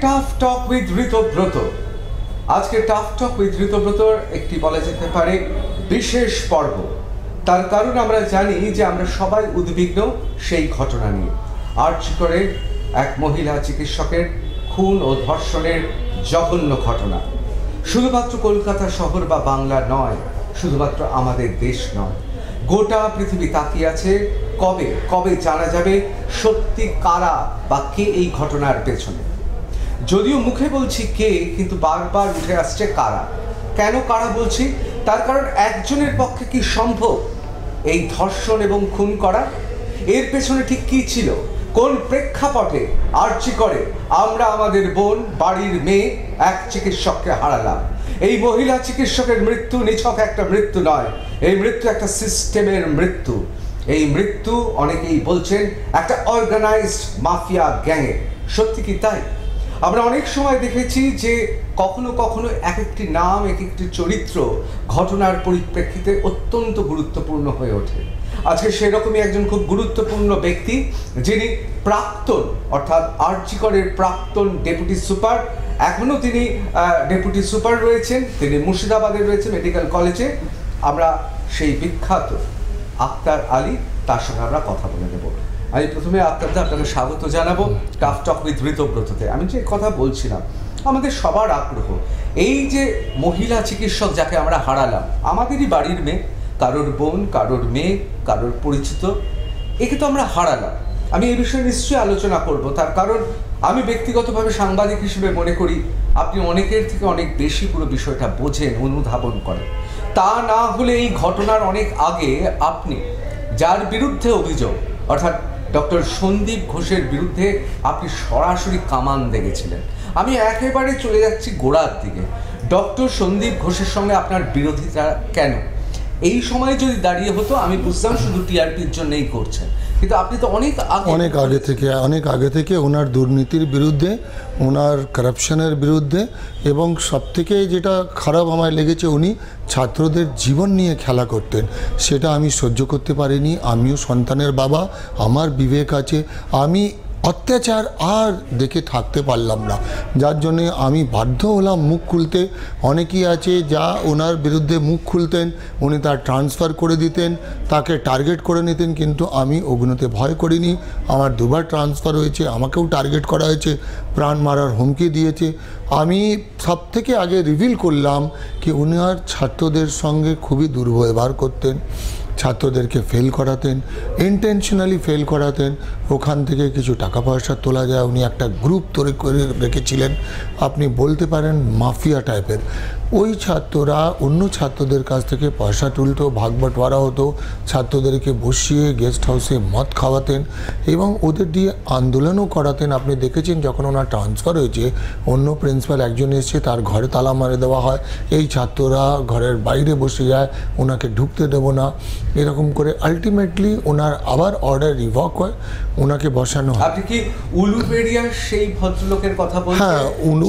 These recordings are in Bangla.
Tough talk with Ritabrata. আজকে টাফ টক উইথ ঋতব্রতর একটি বলা যেতে পারে বিশেষ পর্ব। তার কারণ আমরা জানি যে আমরা সবাই উদ্বিগ্ন সেই ঘটনা নিয়ে, আরজি করে এক মহিলা চিকিৎসকের খুন ও ধর্ষণের জঘন্য ঘটনা। শুধুমাত্র কলকাতা শহর বা বাংলা নয়, শুধুমাত্র আমাদের দেশ নয়, গোটা পৃথিবী তাকিয়ে আছে কবে কবে জানা যাবে সত্যি কারা বা কে এই ঘটনার পেছনে। যদিও মুখে বলছি কে, কিন্তু বারবার উঠে আসছে কারা। কেন কারা বলছি? তার কারণ একজনের পক্ষে কি সম্ভব এই ধর্ষণ এবং খুন করা? এর পেছনে ঠিক কি ছিল, কোন প্রেক্ষাপটে আরজি করে আমরা আমাদের বোন, বাড়ির মেয়ে এক চিকিৎসককে হারালাম? এই মহিলা চিকিৎসকের মৃত্যু নিছক একটা মৃত্যু নয়, এই মৃত্যু একটা সিস্টেমের মৃত্যু। এই মৃত্যু অনেকেই বলছেন একটা অর্গানাইজড মাফিয়া গ্যাংয়ে। সত্যি কি তাই? আমরা অনেক সময় দেখেছি যে কখনো কখনো এক একটি নাম, এক একটি চরিত্র ঘটনার পরিপ্রেক্ষিতে অত্যন্ত গুরুত্বপূর্ণ হয়ে ওঠে। আজকে সেরকমই একজন খুব গুরুত্বপূর্ণ ব্যক্তি, যিনি প্রাক্তন অর্থাৎ আরজি করের প্রাক্তন ডেপুটি সুপার। এখনও তিনি ডেপুটি সুপার রয়েছেন, তিনি মুর্শিদাবাদে রয়েছে মেডিকেল কলেজে। আমরা সেই বিখ্যাত আক্তার আলী, তার সঙ্গে আমরা কথা বলে নেব। আমি প্রথমে আপনাকে স্বাগত জানাবো টাফ টক উইথ ঋতব্রততে। আমি যে কথা বলছিলাম, আমাদের সবার আগ্রহ এই যে মহিলা চিকিৎসক যাকে আমরা হারালাম, আমাদেরই বাড়ির মেয়ে, কারোর বোন, কারোর মেয়ে, কারোর পরিচিত, একে তো আমরা হারালাম। আমি এই বিষয়ে নিশ্চয়ই আলোচনা করব, তার কারণ আমি ব্যক্তিগতভাবে সাংবাদিক হিসেবে মনে করি আপনি অনেকের থেকে অনেক বেশি পুরো বিষয়টা বোঝেন, অনুধাবন করেন। তা না হলে এই ঘটনার অনেক আগে আপনি যার বিরুদ্ধে অভিযোগ, অর্থাৎ ডক্টর সন্দীপ ঘোষের বিরুদ্ধে আপনি সরাসরি কামান দেখেছিলেন। আমি একেবারে চলে যাচ্ছি গোড়ার দিকে। ডক্টর সন্দীপ ঘোষের সঙ্গে আপনার বিরোধিতা কেন? এই সময় যদি দাঁড়িয়ে হতো আমি বুঝতাম শুধু টিআরপির জন্যই করছেন, কিন্তু আপনি তো অনেক আগে থেকে ওনার দুর্নীতির বিরুদ্ধে, ওনার কারাপশনের বিরুদ্ধে, এবং সবথেকে যেটা খারাপ আমার লেগেছে, উনি ছাত্রদের জীবন নিয়ে খেলা করতেন। সেটা আমি সহ্য করতে পারিনি। আমিও সন্তানের বাবা, আমার বিবেক আছে। আমি অত্যাচার আর দেখে থাকতে পারলাম না, যার জন্যে আমি বাধ্য হলাম মুখ খুলতে। অনেকেই আছে যা ওনার বিরুদ্ধে মুখ খুলতেন, উনি তার ট্রান্সফার করে দিতেন, তাকে টার্গেট করে নিতেন, কিন্তু আমি ওগুলোতে ভয় করিনি। আমার দুবার ট্রান্সফার হয়েছে, আমাকেও টার্গেট করা হয়েছে, প্রাণ মারার হুমকি দিয়েছে। আমি সব থেকে আগে রিভিল করলাম কি উনার ছাত্রদের সঙ্গে খুবই দুর্ব্যবহার করতেন, ছাত্রদেরকে ফেল করাতেন, ইন্টেনশনালি ফেল করাতেন। ওখান থেকে কিছু টাকা পয়সা তোলা যায়। উনি একটা গ্রুপ তৈরি করে রেখেছিলেন, আপনি বলতে পারেন মাফিয়া টাইপের। ওই ছাত্ররা অন্য ছাত্রদের কাছ থেকে পয়সা তুলতো, ভাগ বাটোয়ারা হতো, ছাত্রদেরকে বসিয়ে গেস্ট হাউসে মদ খাওয়াতেন এবং ওদের দিয়ে আন্দোলনও করাতেন। আপনি দেখেছেন যখন ওনার ট্রান্সফার হয়েছে, অন্য প্রিন্সিপাল একজন এসে তার ঘরে তালা মারে দেওয়া হয়, এই ছাত্ররা ঘরের বাইরে বসে যায়, ওনাকে ঢুকতে দেবো না, এরকম করে আলটিমেটলি ওনার আবার অর্ডার রিভক হয়, ওনাকে বসানো হয়। আপনি কি উলুবেড়িয়ার সেই ভদ্রলোকের কথা বলছেন? হ্যাঁ,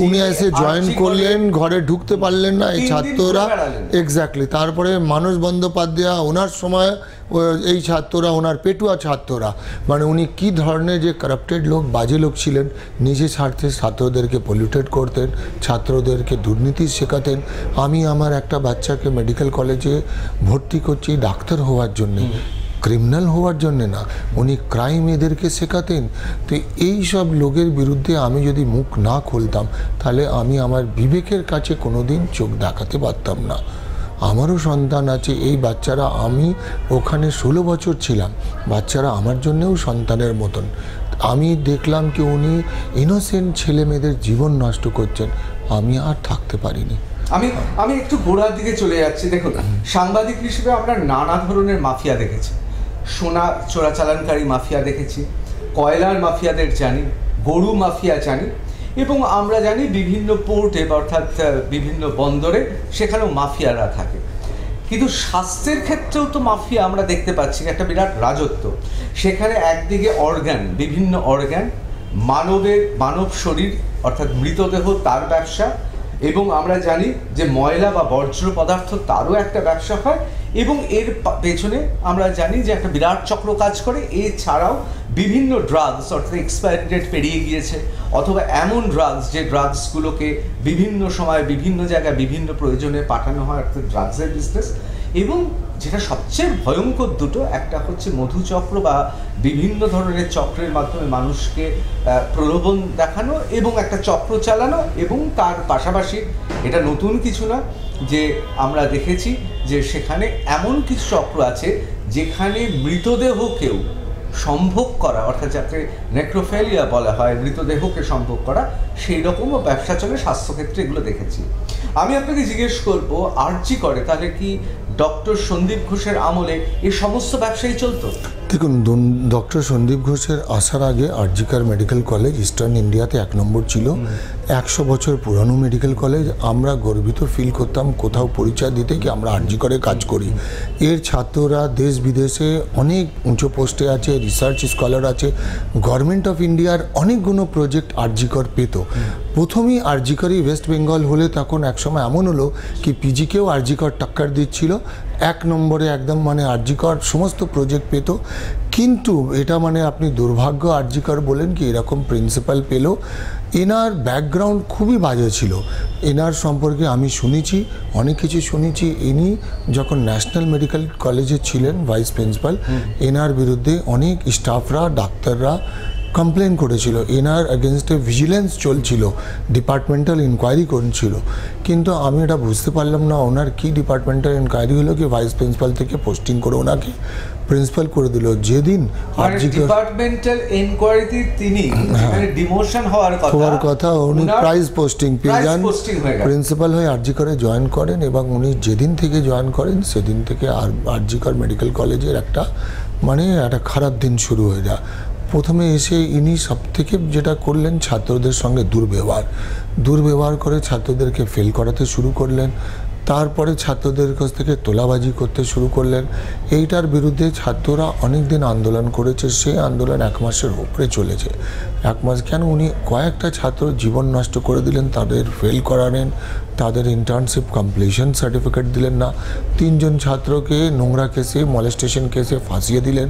উনি এসে জয়েন করলেন, ঘরে ঢুকতে পারলেন না এই ছাত্ররা। এক্স্যাক্টলি। তারপরে মানস বন্দ্যোপাধ্যায়, ওনার সময় এই ছাত্ররা, ওনার পেটুয়া ছাত্ররা, মানে উনি কি ধরনের যে কারাপ্টেড লোক, বাজে লোক ছিলেন। নিজে স্বার্থে ছাত্রদেরকে পলিউটেড করতেন, ছাত্রদেরকে দুর্নীতি শেখাতেন। আমি আমার একটা বাচ্চাকে মেডিকেল কলেজে ভর্তি করছি ডাক্তার হওয়ার জন্যে, ক্রিমিনাল হওয়ার জন্যে না। উনি ক্রাইম এদেরকে শেখাতেন। তো এই সব লোকের বিরুদ্ধে আমি যদি মুখ না খুলতাম, তাহলে আমি আমার বিবেকের কাছে কোনো দিন চোখ দেখাতে পারতাম না। আমারও সন্তান আছে, এই বাচ্চারা, আমি ওখানে 16 বছর ছিলাম, বাচ্চারা আমার জন্যেও সন্তানের মতন। আমি দেখলাম কি উনি ইনোসেন্ট ছেলে মেয়েদের জীবন নষ্ট করছেন, আমি আর থাকতে পারিনি। আমি একটু গোড়ার দিকে চলে যাচ্ছি। দেখুন, সাংবাদিক হিসেবে আমরা নানা ধরনের মাফিয়া দেখেছি। সোনা চোরাচালানকারী মাফিয়া দেখেছি, কয়লার মাফিয়াদের জানি, গরু মাফিয়া জানি, এবং আমরা জানি বিভিন্ন পোর্টে অর্থাৎ বিভিন্ন বন্দরে সেখানেও মাফিয়ারা থাকে। কিন্তু স্বাস্থ্যের ক্ষেত্রেও তো মাফিয়া আমরা দেখতে পাচ্ছি, একটা বিরাট রাজত্ব। সেখানে একদিকে অর্গান, বিভিন্ন অর্গান, মানব শরীর অর্থাৎ মৃতদেহ, তার ব্যবসা, এবং আমরা জানি যে ময়লা বা বর্জ্য পদার্থ তারও একটা ব্যবসা হয়, এবং এর পেছনে আমরা জানি যে একটা বিরাট চক্র কাজ করে। এছাড়াও বিভিন্ন ড্রাগস, অর্থাৎ এক্সপায়ারি ডেট পেরিয়ে গিয়েছে, অথবা এমন ড্রাগস যে ড্রাগসগুলোকে বিভিন্ন সময় বিভিন্ন জায়গায় বিভিন্ন প্রয়োজনে পাঠানো হয়, অর্থাৎ ড্রাগসের বিজনেস। এবং যেটা সবচেয়ে ভয়ঙ্কর দুটো, একটা হচ্ছে মধুচক্র বা বিভিন্ন ধরনের চক্রের মাধ্যমে মানুষকে প্রলোভন দেখানো এবং একটা চক্র চালানো, এবং তার পাশাপাশি এটা নতুন কিছু না যে আমরা দেখেছি যে সেখানে এমন কিছু চক্র আছে যেখানে মৃতদেহকেও সম্ভোগ করা, অর্থাৎ যাকে নেক্রোফেলিয়া বলা হয়, মৃতদেহকে সম্ভোগ করা, সেই রকমও ব্যবসা চলে স্বাস্থ্যক্ষেত্রে, এগুলো দেখেছি। আমি আপনাকে জিজ্ঞেস করবো, আরজি করে তাহলে কি ডক্টর সন্দীপ ঘোষের আমলে এই সমস্ত ব্যবসায়ী চলতো? দেখুন, ডক্টর সন্দীপ ঘোষের আসার আগে আরজিকর মেডিকেল কলেজ ইস্টার্ন ইন্ডিয়াতে 1 নম্বর ছিল। 100 বছর পুরানো মেডিকেল কলেজ। আমরা গর্বিত ফিল করতাম কোথাও পরিচয় দিতে কি আমরা আরজিকরে কাজ করি। এর ছাত্ররা দেশ বিদেশে অনেক উঁচু পোস্টে আছে, রিসার্চ স্কলার আছে। গভর্নমেন্ট অফ ইন্ডিয়ার অনেকগুলো প্রজেক্ট আরজিকর পেত। প্রথমেই আরজিকরই ওয়েস্ট বেঙ্গল হলে তখন একসময় এমন হলো কি পিজিকেও আরজিকর টক্কর দিচ্ছিল। 1 নম্বরে একদম মানে আরজিকর সমস্ত প্রজেক্ট পেত। কিন্তু এটা মানে আপনি দুর্ভাগ্য আরজিকর বলেন কি এরকম প্রিন্সিপাল পেল। এনার ব্যাকগ্রাউন্ড খুবই বাজে ছিল। এনার সম্পর্কে আমি শুনেছি, অনেক কিছু শুনেছি। ইনি যখন ন্যাশনাল মেডিকেল কলেজে ছিলেন ভাইস প্রিন্সিপাল, এনার বিরুদ্ধে অনেক স্টাফরা, ডাক্তাররা কমপ্লেন করেছিল। এনার এগেনস্টে ভিজিলেন্স চলছিল, ডিপার্টমেন্টাল ইনকোয়ারি করছিল। কিন্তু আমি এটা বুঝতে পারলাম না ওনার কি ডিপার্টমেন্টাল ইনকোয়ারি হলো কি ভাইস প্রিন্সিপাল থেকে পোস্টিং করে ওনাকে প্রিন্সিপাল করে দিল। যেদিন ডিপার্টমেন্টাল ইনকোয়ারিতে তিনি ডিমোশন হওয়ার কথা, উনি প্রাইজ পোস্টিং পেয়ে যান, প্রিন্সিপাল হয়ে আরজিকরে জয়েন করেন। এবং উনি যেদিন থেকে জয়েন করেন সেদিন থেকে আরজিকর মেডিকেল কলেজের একটা খারাপ দিন শুরু হয়ে যায়। প্রথমে এসে ইনি সব থেকে যেটা করলেন ছাত্রদের সঙ্গে দুর্ব্যবহার করে ছাত্রদেরকে ফেল করাতে শুরু করলেন। তারপরে ছাত্রদের কাছ থেকে তোলাবাজি করতে শুরু করলেন। এইটার বিরুদ্ধে ছাত্ররা অনেক দিন আন্দোলন করেছে। সেই আন্দোলন 1 মাসের উপরে চলেছে। 1 মাস কেন, উনি কয়েকটা ছাত্র জীবন নষ্ট করে দিলেন, তাদের ফেল করালেন, তাদের ইন্টার্নশিপ কমপ্লিশন সার্টিফিকেট দিলেন না। 3 জন ছাত্রকে নোংরা কেসে, মলেস্টেশন কেসে ফাঁসিয়ে দিলেন।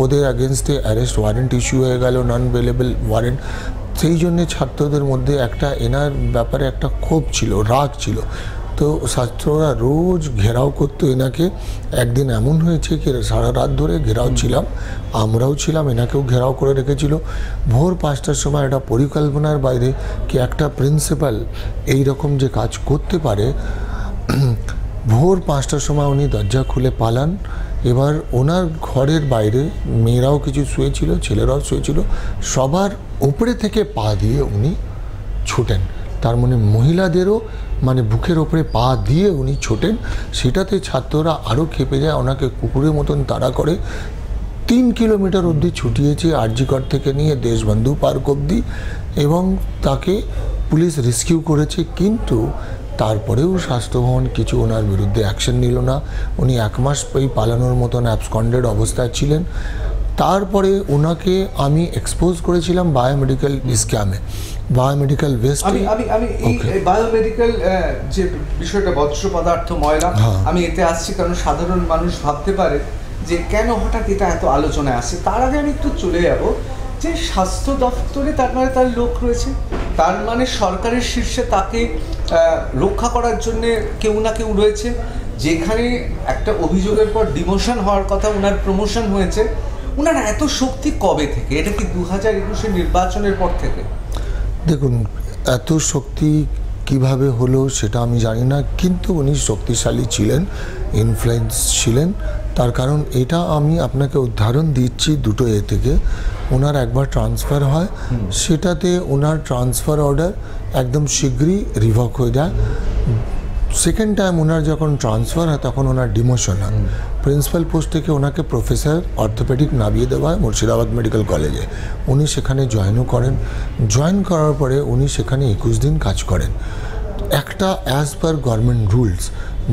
ওদের অ্যাগেনস্টে অ্যারেস্ট ওয়ারেন্ট ইস্যু হয়ে গেল, নন অ্যাভেলেবল ওয়ারেন্ট। সেই জন্যে ছাত্রদের মধ্যে একটা এনার ব্যাপারে একটা ক্ষোভ ছিল, রাগ ছিল। তো ছাত্ররা রোজ ঘেরাও করতো এনাকে। একদিন এমন হয়েছে কি সারা রাত ধরে ঘেরাও ছিলাম, আমরাও ছিলাম, এনাকেও ঘেরাও করে রেখেছিল। ভোর 5টার সময় এটা পরিকল্পনার বাইরে কি একটা প্রিন্সিপাল এই রকম যে কাজ করতে পারে। ভোর 5টার সময় উনি দরজা খুলে পালান। এবার ওনার ঘরের বাইরে মেয়েরাও কিছু শুয়েছিল, ছেলেরাও শুয়েছিল, সবার উপরে থেকে পা দিয়ে উনি ছুটেন। তার মানে মহিলাদেরও বুকের ওপরে পা দিয়ে উনি ছোটেন। সেটাতে ছাত্ররা আরও খেপে যায়, ওনাকে কুকুরের মতন তাড়া করে 3 কিলোমিটার অবধি ছুটিয়েছে, আরজিকর থেকে নিয়ে দেশবন্ধু পার্ক অবধি, এবং তাকে পুলিশ রেস্কিউ করেছে। কিন্তু তারপরেও স্বাস্থ্যভবন কিছু ওনার বিরুদ্ধে অ্যাকশন নিল না। উনি 1 মাস পালানোর মতন অ্যাবসকন্ডেড অবস্থায় ছিলেন। তারপরে ওনাকে আমি এক্সপোজ করেছিলাম বায়োমেডিক্যাল স্ক্যামে, বায়োমেডিক্যাল ওয়েস্ট। আমি এই বায়োমেডিক্যাল যে বিষয়টা, বর্জ্য পদার্থ, ময়লা, আমি এতে আসছি কারণ সাধারণ মানুষ ভাবতে পারে যে কেন হঠাৎ এটা এত আলোচনায় আসে। তার আগে আমি একটু চলে যাব যে স্বাস্থ্য দপ্তরে তার মানে তার লোক রয়েছে, তার মানে সরকারের শীর্ষে তাকে রক্ষা করার জন্য কেউ না কেউ রয়েছে। যেখানে একটা অভিযোগের পর ডিমোশন হওয়ার কথা, ওনার প্রমোশন হয়েছে। ওনার এত শক্তি কবে থেকে? এটা কি 2021 নির্বাচনের পর থেকে? দেখুন, এত শক্তি কিভাবে হলো সেটা আমি জানি না, কিন্তু উনি শক্তিশালী ছিলেন, ইনফ্লুয়েন্স ছিলেন। তার কারণ এটা আমি আপনাকে উদাহরণ দিচ্ছি দুটো থেকে। ওনার একবার ট্রান্সফার হয়, সেটাতে ওনার ট্রান্সফার অর্ডার একদম শীঘ্রই রিভোক হয়ে যায়। সেকেন্ড টাইম ওনার যখন ট্রান্সফার হয় তখন ওনার ডিমোশন হয়। প্রিন্সিপাল পোস্ট থেকে ওনাকে প্রফেসর অর্থোপেডিক নামিয়ে দেওয়া হয় মুর্শিদাবাদ মেডিকেল কলেজে। উনি সেখানে জয়েনও করেন। জয়েন করার পরে উনি সেখানে 21 দিন কাজ করেন। একটা অ্যাজ পার গভর্নমেন্ট রুলস,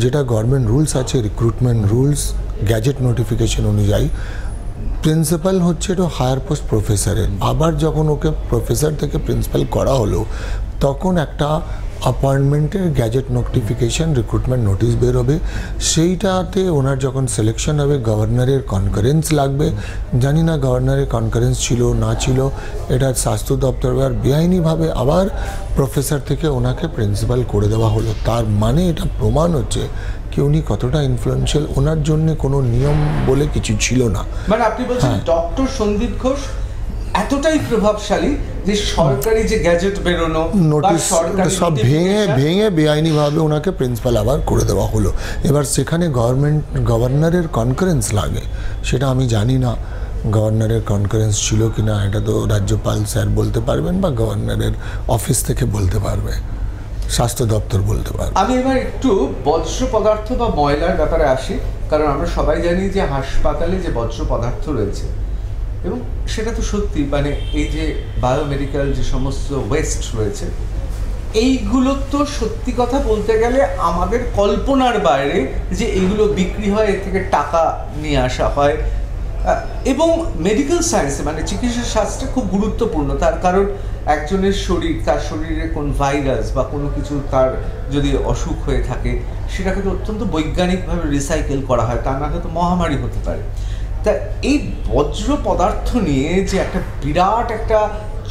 যেটা গভর্নমেন্ট রুলস আছে, রিক্রুটমেন্ট রুলস, গ্যাজেট নোটিফিকেশন অনুযায়ী প্রিন্সিপাল হচ্ছে এটা হায়ার পোস্ট প্রফেসরের। আবার যখন ওকে প্রফেসর থেকে প্রিন্সিপাল করা হলো তখন একটা অ্যাপয়েন্টমেন্টের গ্যাজেট নোটিফিকেশান রিক্রুটমেন্ট নোটিশ বেরোবে, সেইটাতে ওনার যখন সিলেকশন হবে গভর্নরের কনকারেন্স লাগবে। জানি না গভর্নরের কনকারেন্স ছিল না ছিল, এটা স্বাস্থ্য দপ্তর আর বেআইনিভাবে আবার প্রফেসর থেকে ওনাকে প্রিন্সিপাল করে দেওয়া হলো। তার মানে এটা প্রমাণ হচ্ছে কি উনি কতটা ইনফ্লুয়েন্সিয়াল, ওনার জন্য কোনো নিয়ম বলে কিছু ছিল না। মানে আপনি বলছেন ডক্টর সন্দীপ ঘোষ এতটাই প্রভাবশালী যে সরকারি যে গ্যাজেট বেরোনো নোটিশ সব ভেঙে বেআইনিভাবে ওনাকে প্রিন্সিপাল আবার করে দেওয়া হলো। এবার সেখানে গভর্নরের কনকারেন্স লাগে, সেটা আমি জানি না গভর্নরের কনকারেন্স ছিল কি না, এটা তো রাজ্যপাল স্যার বলতে পারবেন বা গভর্নরের অফিস থেকে বলতে পারবে, স্বাস্থ্য দপ্তর বলতে পারবে। আমি এবার একটু বজ্র পদার্থ বা ময়লার ব্যাপারে আসি, কারণ আমরা সবাই জানি যে হাসপাতালে যে বজ্র পদার্থ রয়েছে, এবং সেটা তো সত্যি, মানে এই যে বায়োমেডিক্যাল যে সমস্ত ওয়েস্ট রয়েছে, এইগুলো তো সত্যি কথা বলতে গেলে আমাদের কল্পনার বাইরে যে এইগুলো বিক্রি হয়, এর থেকে টাকা নিয়ে আসা হয়। এবং মেডিকেল সায়েন্সে মানে চিকিৎসা শাস্ত্রে খুব গুরুত্বপূর্ণ, তার কারণ একজনের শরীর, তার শরীরে কোন ভাইরাস বা কোনো কিছু তার যদি অসুখ হয়ে থাকে, সেটাকে তো অত্যন্ত বৈজ্ঞানিকভাবে রিসাইকেল করা হয়, তা না হয়তো মহামারী হতে পারে। তা এই বজ্র পদার্থ নিয়ে যে একটা বিরাট একটা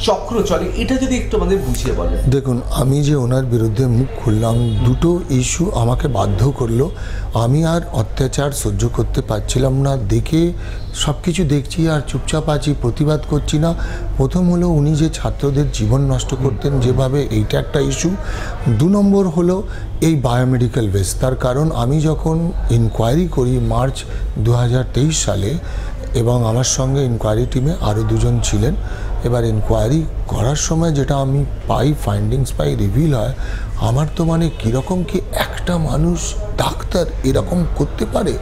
চক্র চলে, এটা যদি একটু আমাদের বুঝিয়ে বলেন। দেখুন, আমি যে ওনার বিরুদ্ধে মুখ খুললাম, দুটো ইস্যু আমাকে বাধ্য করলো। আমি আর অত্যাচার সহ্য করতে পারছিলাম না, দেখে সব কিছু দেখছি আর চুপচাপ আছি, প্রতিবাদ করছি না। প্রথম হলো উনি যে ছাত্রদের জীবন নষ্ট করতেন যেভাবে, এইটা একটা ইস্যু। 2 নম্বর হলো এই বায়োমেডিক্যাল ওয়েস্ট। তার কারণ আমি যখন ইনকোয়ারি করি মার্চ 2023 সালে, এবং আমার সঙ্গে ইনকোয়ারি টিমে আরও 2 জন ছিলেন। এবার ইনকোয়ারি করার সময় যেটা আমি পাই, ফাইন্ডিংস পাই, রিভিল হয়, আমার তো মানে কীরকম কি একটা মানুষ ডাক্তার এরকম করতে পারে,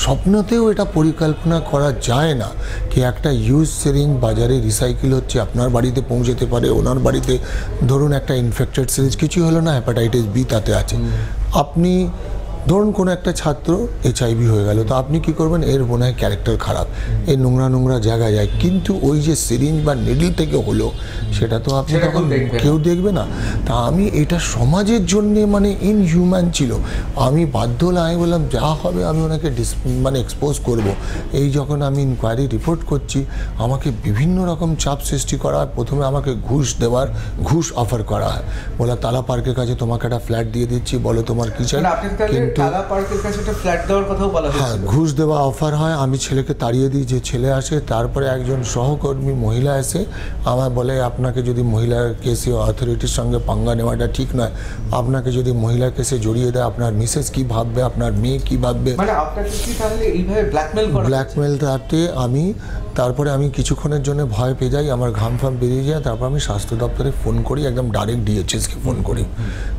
স্বপ্নতেও এটা পরিকল্পনা করা যায় না কি একটা ইউজ সিরিঞ্জ বাজারে রিসাইকেল হচ্ছে, আপনার বাড়িতে পৌঁছতে পারে, ওনার বাড়িতে ধরুন একটা ইনফেক্টেড সিরিঞ্জ, কিছু হলো না, হেপাটাইটিস বি তাতে আছে, আপনি ধরুন কোনো একটা ছাত্র HIV হয়ে গেল, তো আপনি কি করবেন, এর মনে হয় ক্যারেক্টার খারাপ, এই নোংরা জায়গায় যায়, কিন্তু ওই যে সিরিঞ্জ বা নিডল থেকে হলো সেটা তো আপনি তখন কেউ দেখবে না। তা আমি এটা সমাজের জন্যে মানে ইনহিউম্যান ছিল, আমি বাধ্য হলাম, আমি বললাম যা হবে আমি ওনাকে মানে এক্সপোজ করব। এই যখন আমি ইনকোয়ারি রিপোর্ট করছি, আমাকে বিভিন্ন রকম চাপ সৃষ্টি করা হয়। প্রথমে আমাকে ঘুষ অফার করা হয়, বলা তালা পার্কের কাছে তোমাকে একটা ফ্ল্যাট দিয়ে দিচ্ছি, বলো তোমার কি চাই। হ্যাঁ, ঘুষ দেওয়া অফার হয়, আমি ছেলেকে তাড়িয়ে দিই, যে ছেলে আসে। তারপরে একজন সহকর্মী মহিলা এসে আমার বলে, আপনাকে যদি মহিলার কেসে অথরিটির সঙ্গে পাঙ্গা নেওয়াটা ঠিক নয়, আপনাকে যদি মহিলার কেসে জড়িয়ে দেয় আপনার মিসেস কি ভাববে, আপনার মেয়ে কি ভাববে, ব্ল্যাকমেল রাতে আমি। তারপরে আমি কিছুক্ষণের জন্য ভয় পেয়ে যাই, আমার ঘাম ফাম বেরিয়ে যায়। তারপর আমি স্বাস্থ্য দপ্তরে ফোন করি, একদম ডাইরেক্ট DHSকে ফোন করি।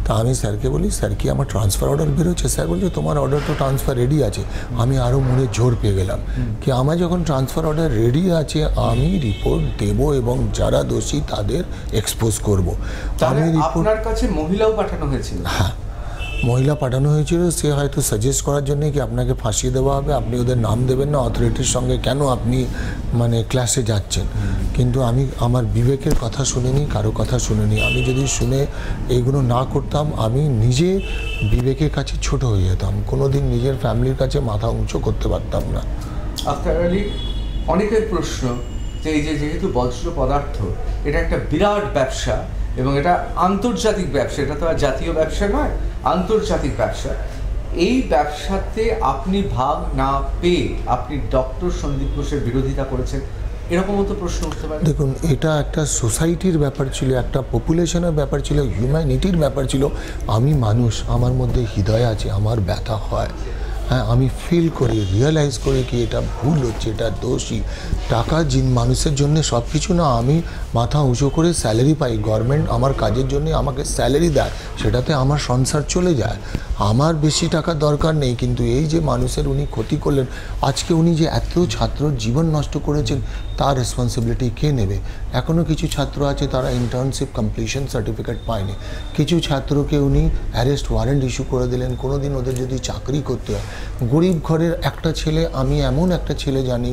তা আমি স্যারকে বলি, স্যার কি আমার ট্রান্সফার অর্ডার বেরোচ্ছে? স্যার বলছে তোমার অর্ডার তো ট্রান্সফার রেডি আছে। আমি আরও মনে জোর পেয়ে গেলাম কি আমার যখন ট্রান্সফার অর্ডার রেডি আছে, আমি রিপোর্ট দেব এবং যারা দোষী তাদের এক্সপোজ করব। আমি আপনার কাছে মহিলাও পাঠানো হয়েছিল? হ্যাঁ, মহিলা পাঠানো হয়েছিল। সে হয়তো সাজেস্ট করার জন্য কি আপনাকে ফাঁসিয়ে দেওয়া হবে, আপনি ওদের নাম দেবেন না, অথরিটির সঙ্গে কেন আপনি মানে ক্লাসে যাচ্ছেন। কিন্তু আমি আমার বিবেকের কথা শুনিনি, কারো কথা শুনিনি। আমি যদি শুনে এইগুলো না করতাম, আমি নিজে বিবেকের কাছে ছোট হয়ে যেতাম, কোনোদিন নিজের ফ্যামিলির কাছে মাথা উঁচু করতে পারতাম না। আফতার আলী, অনেকের প্রশ্ন যে এই যে যেহেতু বজ্র পদার্থ এটা একটা বিরাট ব্যবসা এবং এটা আন্তর্জাতিক ব্যবসা, এটা তো আর জাতীয় ব্যবসা নয়, আন্তর্জাতিক ব্যবসা, এই ব্যবসাতে আপনি ভাগ না পেয়ে আপনি ডক্টর সন্দীপ ঘোষের বিরোধিতা করেছেন, এরকমও তো প্রশ্ন উঠতে পারে। দেখুন, এটা একটা সোসাইটির ব্যাপার ছিল, একটা পপুলেশনের ব্যাপার ছিল, হিউম্যানিটির ব্যাপার ছিল। আমি মানুষ, আমার মধ্যে হৃদয় আছে, আমার ব্যথা হয়, হ্যাঁ, আমি ফিল করি, রিয়েলাইজ করি কি এটা ভুল হচ্ছে, এটা দোষী। টাকা মানুষের জন্য সব কিছু না। আমি মাথা উঁচু করে স্যালারি পাই, গভর্নমেন্ট আমার কাজের জন্য আমাকে স্যালারি দেয়, সেটাতে আমার সংসার চলে যায়, আমার বেশি টাকার দরকার নেই। কিন্তু এই যে মানুষের উনি ক্ষতি করলেন, আজকে উনি যে এত ছাত্র জীবন নষ্ট করেছেন, তার রেসপন্সিবিলিটি কে নেবে? এখনও কিছু ছাত্র আছে তারা ইন্টার্নশিপ কমপ্লিশন সার্টিফিকেট পায়নি, কিছু ছাত্রকে উনি অ্যারেস্ট ওয়ারেন্ট ইস্যু করে দিলেন। কোনো দিন ওদের যদি চাকরি করতে হয়, গরিব ঘরের একটা ছেলে, আমি এমন একটা ছেলে জানি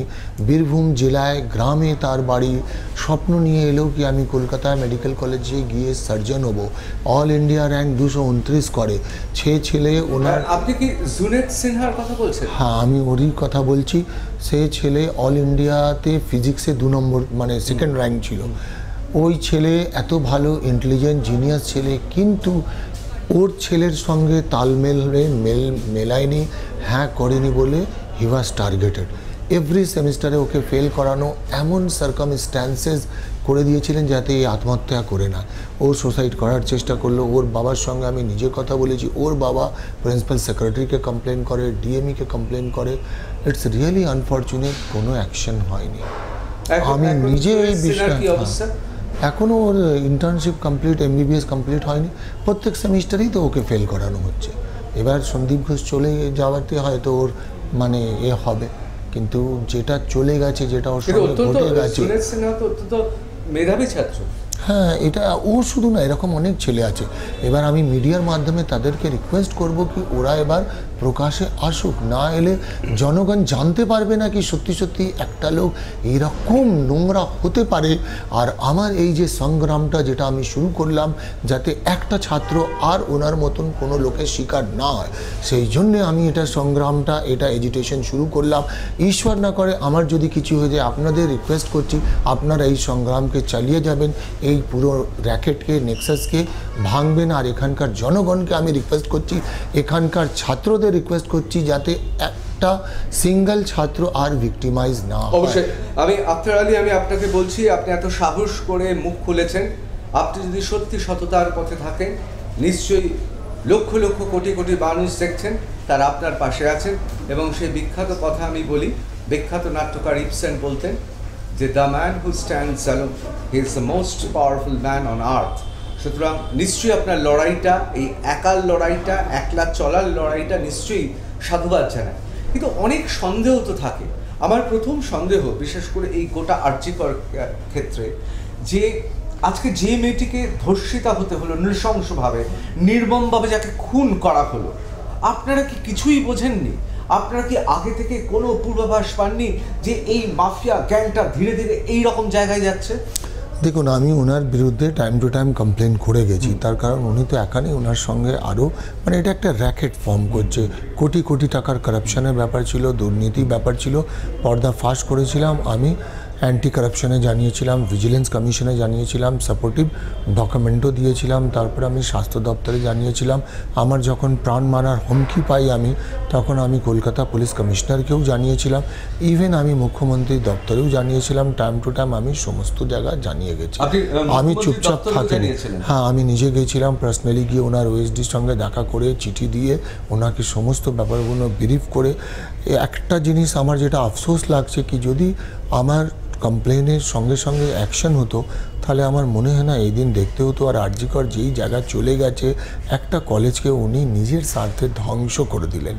বীরভূম জেলায় গ্রামে তার বাড়ি, স্বপ্ন নিয়ে এলেও কি আমি কলকাতায় মেডিকেল কলেজে গিয়ে সার্জন হব, অল ইন্ডিয়া র্যাঙ্ক 229 করে, সে ছেলে ওনার। আপনি কি জুনেদ সিনহার কথা বলছেন? হ্যাঁ, আমি ওরই কথা বলছি। সে ছেলে অল ইন্ডিয়াতে ফিজিক্সে 2 নম্বর মানে সেকেন্ড র্যাঙ্ক ছিল। ওই ছেলে এত ভালো ইন্টেলিজেন্ট জিনিয়াস ছেলে, কিন্তু ওর ছেলের সঙ্গে তালমেল মেলায়নি, হ্যাঁ করেনি বলে হি ওয়াজ টার্গেটেড। এভরি সেমিস্টারে ওকে ফেল করানো, এমন সার্কামস্ট্যান্সেস করে দিয়েছিলেন যাতে এই আত্মহত্যা করে না। ও সুসাইড করার চেষ্টা করলো। ওর বাবার সঙ্গে আমি নিজে কথা বলেছি, ওর বাবা প্রিন্সিপাল সেক্রেটারিকে কমপ্লেন করে, ডিএমইকে কমপ্লেন করে। ইটস রিয়েলি আনফর্চুনেট, কোনো অ্যাকশন হয়নি। আমি নিজে এই বিষয়ে, এখনও ওর ইন্টার্নশিপ কমপ্লিট, এমবিবিএস কমপ্লিট হয়নি, প্রত্যেক সেমিস্টারেই তো ওকে ফেল করানো হচ্ছে। এবার সন্দীপ ঘোষ চলে যাওয়াতে হয়তো ওর মানে হবে, কিন্তু যেটা চলে গেছে, যেটা ওর সঙ্গে ঘটে গেছে। মেধাবী ছাত্র, হ্যাঁ, এটা ও শুধু না, এরকম অনেক ছেলে আছে। এবার আমি মিডিয়ার মাধ্যমে তাদেরকে রিকোয়েস্ট করব কি ওরা এবার প্রকাশে আসুক, না এলে জনগণ জানতে পারবে না কি সত্যি সত্যি একটা লোক এরকম নোংরা হতে পারে। আর আমার এই যে সংগ্রামটা যেটা আমি শুরু করলাম, যাতে একটা ছাত্র আর ওনার মতন কোনো লোকের শিকার না হয়, সেই জন্যে আমি এটা সংগ্রামটা, এটা এজিটেশন শুরু করলাম। ঈশ্বর না করে আমার যদি কিছু হয়ে যায়, আপনাদের রিকোয়েস্ট করছি আপনারা এই সংগ্রামকে চালিয়ে যাবেন, এই পুরো র্যাকেটকে, নেক্সাসকে ভাঙবেন। আর এখানকার জনগণকে আমি রিকোয়েস্ট করছি, এখানকার ছাত্রদের রিকোয়েস্ট করছি, যাতে একটা সিঙ্গেল ছাত্র আর ভিক্টিমাইজ না হয়। অবশ্যই আমি আফতার আলী, আমি আপনাকে বলছি, আপনি এত সাহস করে মুখ খুলেছেন। আপনি যদি সত্যি সততার পথে থাকেন, নিশ্চয়ই লক্ষ লক্ষ কোটি কোটি মানুষ দেখছেন, তারা আপনার পাশে আছেন। এবং সেই বিখ্যাত কথা আমি বলি, বিখ্যাত নাট্যকার ইবসেন বলতেন যে the man who stands alone he is the most powerful man on earth. সুতরাং নিশ্চয়ই আপনার লড়াইটা, এই একার লড়াইটা, একলা চলার লড়াইটা নিশ্চয়ই সাধুবাদ জানায়। কিন্তু অনেক সন্দেহ তো থাকে। আমার প্রথম সন্দেহ, বিশেষ করে এই গোটা আর্যিকর ক্ষেত্রে, যে আজকে যে মেয়েটিকে ধর্ষিতা হতে হলো নৃশংসভাবে, নির্মমভাবে যাকে খুন করা হলো, আপনারা কি কিছুই বোঝেননি? আপনারা কি আগে থেকে কোনো পূর্বাভাস পাননি যে এই মাফিয়া গ্যাংটা ধীরে ধীরে এই রকম জায়গায় যাচ্ছে? দেখুন, আমি ওনার বিরুদ্ধে টাইম টু টাইম কমপ্লেন করে গেছি, তার কারণ উনি তো একা নেই, ওনার সঙ্গে আরও মানে এটা একটা র্যাকেট ফর্ম করছে। কোটি কোটি টাকার কারাপশানের ব্যাপার ছিল, দুর্নীতি ব্যাপার ছিল, পর্দা ফাঁস করেছিলাম আমি। অ্যান্টি কারাপশনে জানিয়েছিলাম, ভিজিলেন্স কমিশনে জানিয়েছিলাম, সাপোর্টিভ ডকুমেন্টও দিয়েছিলাম, তারপরে আমি স্বাস্থ্য দপ্তরে জানিয়েছিলাম। আমার যখন প্রাণ মারার হুমকি পাই আমি, তখন আমি কলকাতা পুলিশ কমিশনারকেও জানিয়েছিলাম, ইভেন আমি মুখ্যমন্ত্রী দপ্তরেও জানিয়েছিলাম। টাইম টু টাইম আমি সমস্ত জায়গায় জানিয়ে গেছি, আমি চুপচাপ থাকিনি। হ্যাঁ, আমি নিজে গেছিলাম, পার্সোনালি গিয়ে ওনার ওএসডির সঙ্গে দেখা করে চিঠি দিয়ে ওনাকে সমস্ত ব্যাপারগুলো ব্রিফ করে। একটা জিনিস আমার যেটা আফসোস লাগছে কি, যদি আমার কমপ্লেনের সঙ্গে সঙ্গে অ্যাকশন হতো, তাহলে আমার মনে হয় না এই দিন দেখতে হতো। আর আরজিকর যেই জায়গায় চলে গেছে, একটা কলেজকে উনি নিজের স্বার্থে ধ্বংস করে দিলেন।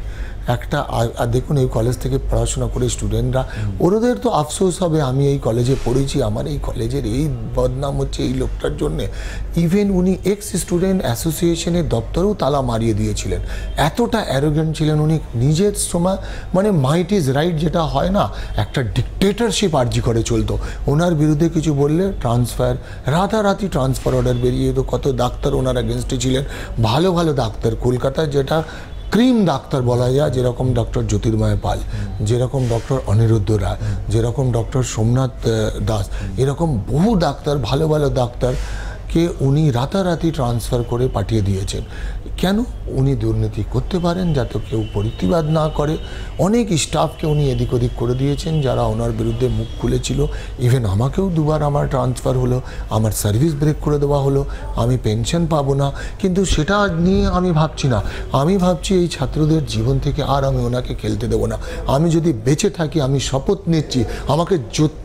একটা আর দেখুন, এই কলেজ থেকে পড়াশোনা করে স্টুডেন্টরা, ওদের তো আফসোস হবে আমি এই কলেজে পড়েছি, আমার এই কলেজের এই বদনাম হচ্ছে এই লোকটার জন্যে। ইভেন উনি এক্স স্টুডেন্ট অ্যাসোসিয়েশনের দপ্তরেও তালা মারিয়ে দিয়েছিলেন, এতটা অ্যারোগেন্ট ছিলেন উনি। নিজের সময় মানে মাইট ইজ রাইট যেটা হয় না, একটা ডিকটেটরশিপ আর্জি করে চলতো। ওনার বিরুদ্ধে কিছু বললে ট্রান্সফার, রাতারাতি ট্রান্সফার অর্ডার বেরিয়ে যেত। কত ডাক্তার ওনার এগেনস্টে ছিলেন, ভালো ভালো ডাক্তার কলকাতায়, যেটা ক্রিম ডাক্তার বলা যায়, যেরকম ডক্টর জ্যোতির্ময় পাল, যেরকম ডক্টর অনিরুদ্ধ রায়, যেরকম ডক্টর সোমনাথ দাস, এরকম বহু ডাক্তার, ভালো ভালো ডাক্তারকে উনি রাতারাতি ট্রান্সফার করে পাঠিয়ে দিয়েছেন। কেন? উনি দুর্নীতি করতে পারেন, যাতে কেউ প্রতিবাদ না করে। অনেক স্টাফকে উনি এদিক ওদিক করে দিয়েছেন যারা ওনার বিরুদ্ধে মুখ খুলেছিল। ইভেন আমাকেও দুবার আমার ট্রান্সফার হলো, আমার সার্ভিস ব্রেক করে দেওয়া হলো, আমি পেনশন পাবো না। কিন্তু সেটা নিয়ে আমি ভাবছি না, আমি ভাবছি এই ছাত্রদের জীবন থেকে আর আমি ওনাকে খেলতে দেবো না। আমি যদি বেঁচে থাকি, আমি শপথ নিচ্ছি, আমাকে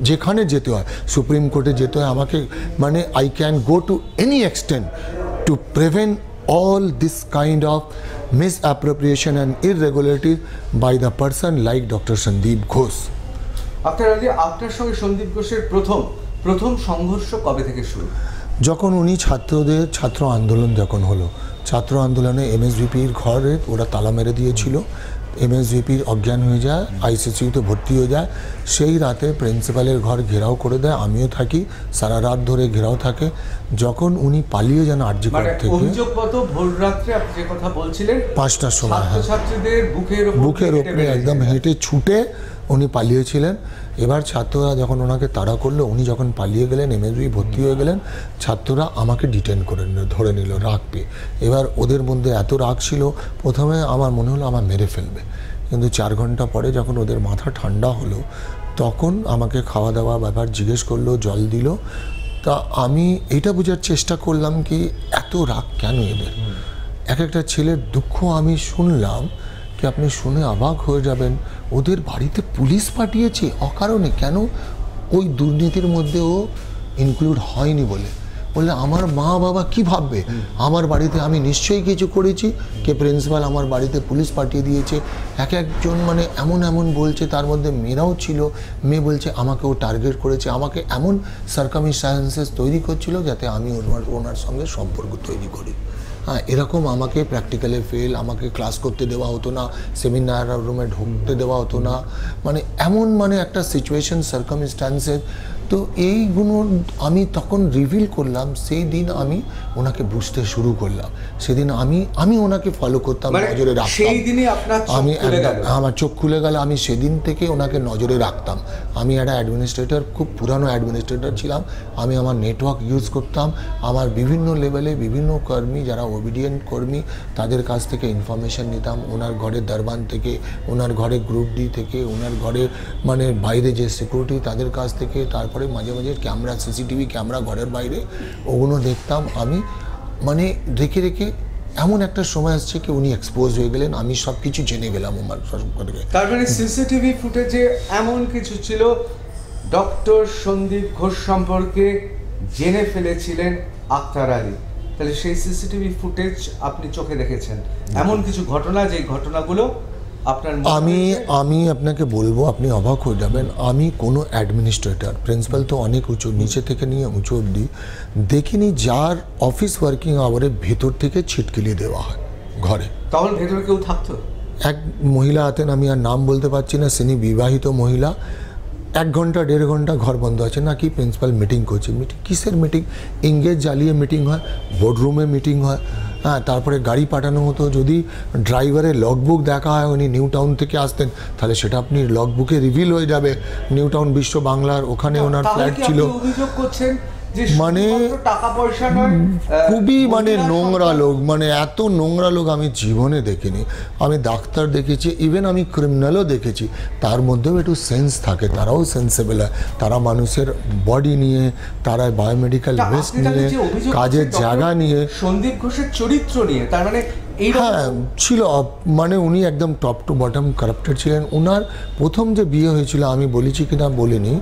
যেখানে যেতে হয়, সুপ্রিম কোর্টে যেতে হয় আমাকে, মানে I can go to any extent to prevent all this kind of misappropriation and irregularities by the person like Dr. Sandeep Ghosh. Akhtar Ali, আপনার সঙ্গে সন্দীপ ঘোষের প্রথম সংঘর্ষ কবে থেকে শুরু? যখন উনি ছাত্র আন্দোলন যখন হলো, ছাত্র আন্দোলনে এমএসভিপির ঘরে ওরা তালা মেরে দিয়েছিল, এমএসভিপির অজ্ঞান হয়ে যায়, আইসিসিউতে ভর্তি হয়ে যায়। সেই রাতে প্রিন্সিপালের ঘর ঘেরাও করে দেয়, আমিও থাকি, সারা রাত ধরে ঘেরাও থাকে। যখন উনি পালিয়ে যান আরজি কোর্ট থেকে, অভিযোগপত্র ভোর রাত্রে আপনি যে কথা বলছিলেন 5টার সময়, ছাত্রছাত্রীদের বুকের ওপরে একদম হেঁটে ছুটে উনি পালিয়েছিলেন। এবার ছাত্ররা যখন ওনাকে তাড়া করলো, উনি যখন পালিয়ে গেলেন, এমএসবি ভর্তি হয়ে গেলেন, ছাত্ররা আমাকে ডিটেন করে ধরে নিল রাগ পেয়ে। এবার ওদের মধ্যে এত রাগ ছিল, প্রথমে আমার মনে হলো আমার মেরে ফেলবে, কিন্তু 4 ঘন্টা পরে যখন ওদের মাথা ঠান্ডা হলো, তখন আমাকে খাওয়া দাওয়া ব্যাপার জিজ্ঞেস করলো, জল দিল। তা আমি এইটা বোঝার চেষ্টা করলাম কি এত রাগ কেন এদের, এক একটা ছেলের দুঃখ আমি শুনলাম কি আপনি শুনে অবাক হয়ে যাবেন। ওদের বাড়িতে পুলিশ পাঠিয়েছে অকারণে, কেন? ওই দুর্নীতির মধ্যে ও ইনক্লুড হয়নি বলে। বললে আমার মা বাবা কি ভাববে, আমার বাড়িতে আমি নিশ্চয়ই কিছু করেছি, কে প্রিন্সিপাল আমার বাড়িতে পুলিশ পাঠিয়ে দিয়েছে। এক একজন মানে এমন বলছে, তার মধ্যে মেয়েরাও ছিল। মেয়ে বলছে আমাকে ও টার্গেট করেছে, আমাকে এমন সার্কামস্ট্যান্সেস তৈরি করছিল যাতে আমি ওনার সঙ্গে সম্পর্ক তৈরি করি। হ্যাঁ, এরকম আমাকে প্র্যাকটিক্যালে ফেল, আমাকে ক্লাস করতে দেওয়া হতো না, সেমিনার রুমে ঢুকতে দেওয়া হতো না, মানে এমন একটা সিচুয়েশন, সার্কামস্ট্যান্সেস। তো এইগুলো আমি তখন রিভিল করলাম, সেই দিন আমি ওনাকে বুঝতে শুরু করলাম। সেদিন আমি ওনাকে ফলো করতাম, নজরে রাখতাম। আমি আমার চোখ খুলে গেল, আমি সেদিন থেকে ওনাকে নজরে রাখতাম। আমি একটা অ্যাডমিনিস্ট্রেটর, খুব পুরানো অ্যাডমিনিস্ট্রেটর ছিলাম। আমি আমার নেটওয়ার্ক ইউজ করতাম, আমার বিভিন্ন লেভেলে বিভিন্ন কর্মী যারা ওবিডিয়েন্ট কর্মী, তাদের কাছ থেকে ইনফরমেশন নিতাম, ওনার ঘরের দরবান থেকে, ওনার ঘরে গ্রুপ ডি থেকে, ওনার ঘরে মানে বাইরে যে সিকিউরিটি তাদের কাছ থেকে, তারপরে মাঝে মাঝে ক্যামেরা, সিসিটিভি ক্যামেরা ঘরের বাইরে, ওগুলো দেখতাম আমি। মানে রেখে এমন একটা সময় আসছে কি উনি এক্সপোজ হয়ে গেলেন, আমি সব কিছু জেনে গেলাম আমার সম্পর্কে। তার মানে সিসিটিভি ফুটেজে এমন কিছু ছিল ডক্টর সন্দীপ ঘোষ সম্পর্কে জেনে ফেলেছিলেন আখতার আলী। তাহলে সেই সিসিটিভি ফুটেজ আপনি চোখে দেখেছেন, এমন কিছু ঘটনা, যে ঘটনাগুলো আপনার আমি আপনাকে বলবো, আপনি অবাক হয়ে যাবেন। আমি কোনো অ্যাডমিনিস্ট্রেটর, প্রিন্সিপাল তো অনেক উঁচু, নিচে থেকে নিয়ে উঁচু অবধি দেখিনি যার অফিস ওয়ার্কিং আওয়ারে ভেতর থেকে ছিটকিলি দেওয়া হয় ঘরে। তখন ভেতরে কেউ থাকতো? এক মহিলা আতেন, আমি আর নাম বলতে পারছি না, তিনি বিবাহিত মহিলা। 1 ঘন্টা 1.5 ঘন্টা ঘর বন্ধ আছে, নাকি প্রিন্সিপাল মিটিং করছে। মিটিং কিসের মিটিং? ইংগেজ জ্বালিয়ে মিটিং হয়, বোর্ডরুমে মিটিং হয়। হ্যাঁ, তারপরে গাড়ি পাঠানো হতো, যদি ড্রাইভারের লগবুক দেখা হয় উনি নিউ টাউন থেকে আসতেন, তাহলে সেটা আপনি লগবুকে রিভিল হয়ে যাবে। নিউ টাউন বিশ্ব বাংলার ওখানে ওনার ফ্ল্যাট ছিল। অভিযোগ করছেন মানে টাকা পয়সা নয়, খুবই মানে নোংরা লোক, মানে এত নোংরা লোক আমি জীবনে দেখিনি। আমি ডাক্তার দেখেছি, ইভেন আমি ক্রিমিনালও দেখেছি, তার মধ্যেও একটু সেন্স থাকে, তারাও সেন্সেবল হয়, তারা মানুষের বডি নিয়ে, তারা বায়োমেডিক্যাল ওয়েস্ট নিয়ে, কাজের জায়গা নিয়ে, সন্দীপ ঘোষের চরিত্র নিয়ে, তার মানে হ্যাঁ ছিল, মানে উনি একদম টপ টু বটম কারাপ্টেড ছিলেন। ওনার প্রথম যে বিয়ে হয়েছিল, আমি বলেছি কিনা বলিনি,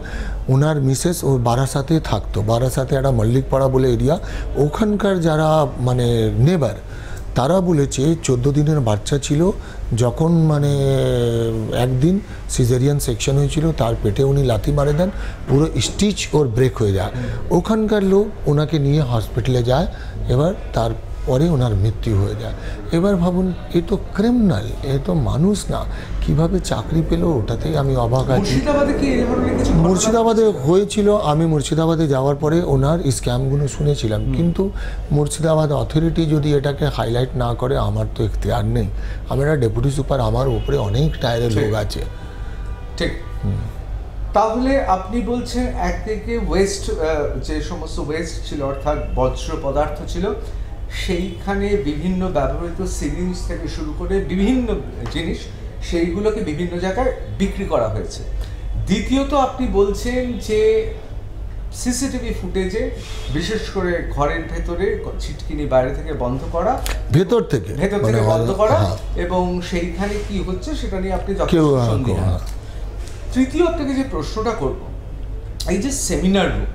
ওনার মিসেস ও বারাসাতে থাকতো, বারাসাতে একটা মল্লিকপাড়া বলে এরিয়া, ওখানকার যারা মানে নেবার, তারা বলেছে 14 দিনের বাচ্চা ছিল যখন, মানে একদিন সিজারিয়ান সেকশন হয়েছিল, তার পেটে উনি লাথি মারে দেন, পুরো স্টিচ ওর ব্রেক হয়ে যায়। ওখানকার লোক ওনাকে নিয়ে হসপিটালে যায়, এবার তারপরে ওনার মৃত্যু হয়ে যায়। এবার ভাবুন, এ তো ক্রিমিনাল, এ তো মানুষ না, কিভাবে চাকরি পেল, ওটাতেই আমি অবাক আছি। মুর্শিদাবাদে হয়েছিল, আমি মুর্শিদাবাদে যাওয়ার পরে ওনার স্ক্যামগুলো শুনেছিলাম, কিন্তু মুর্শিদাবাদ অথরিটি যদি এটাকে হাইলাইট না করে, আমার তো এখতিয়ার নেই। আমি একটা ডেপুটি সুপার, আমার উপরে অনেক টায়ারের লোক আছে। ঠিক, তাহলে আপনি বলছেন একদিকে ওয়েস্ট, যে সমস্ত ওয়েস্ট ছিল অর্থাৎ বজ্র পদার্থ ছিল, সেইখানে বিভিন্ন ব্যবহৃত সিরিঞ্জ থেকে শুরু করে বিভিন্ন জিনিস, সেইগুলোকে বিভিন্ন জায়গায় বিক্রি করা হয়েছে। দ্বিতীয়ত আপনি বলছেন যে সিসিটিভি ফুটেজে বিশেষ করে ঘরের ভেতরে ছিটকিনি বাইরে থেকে বন্ধ করা, ভেতর থেকে বন্ধ করা, এবং সেইখানে কি হচ্ছে সেটা নিয়ে আপনি সন্দেহ। তৃতীয় আপনাকে যে প্রশ্নটা করব, এই যে সেমিনার রুম,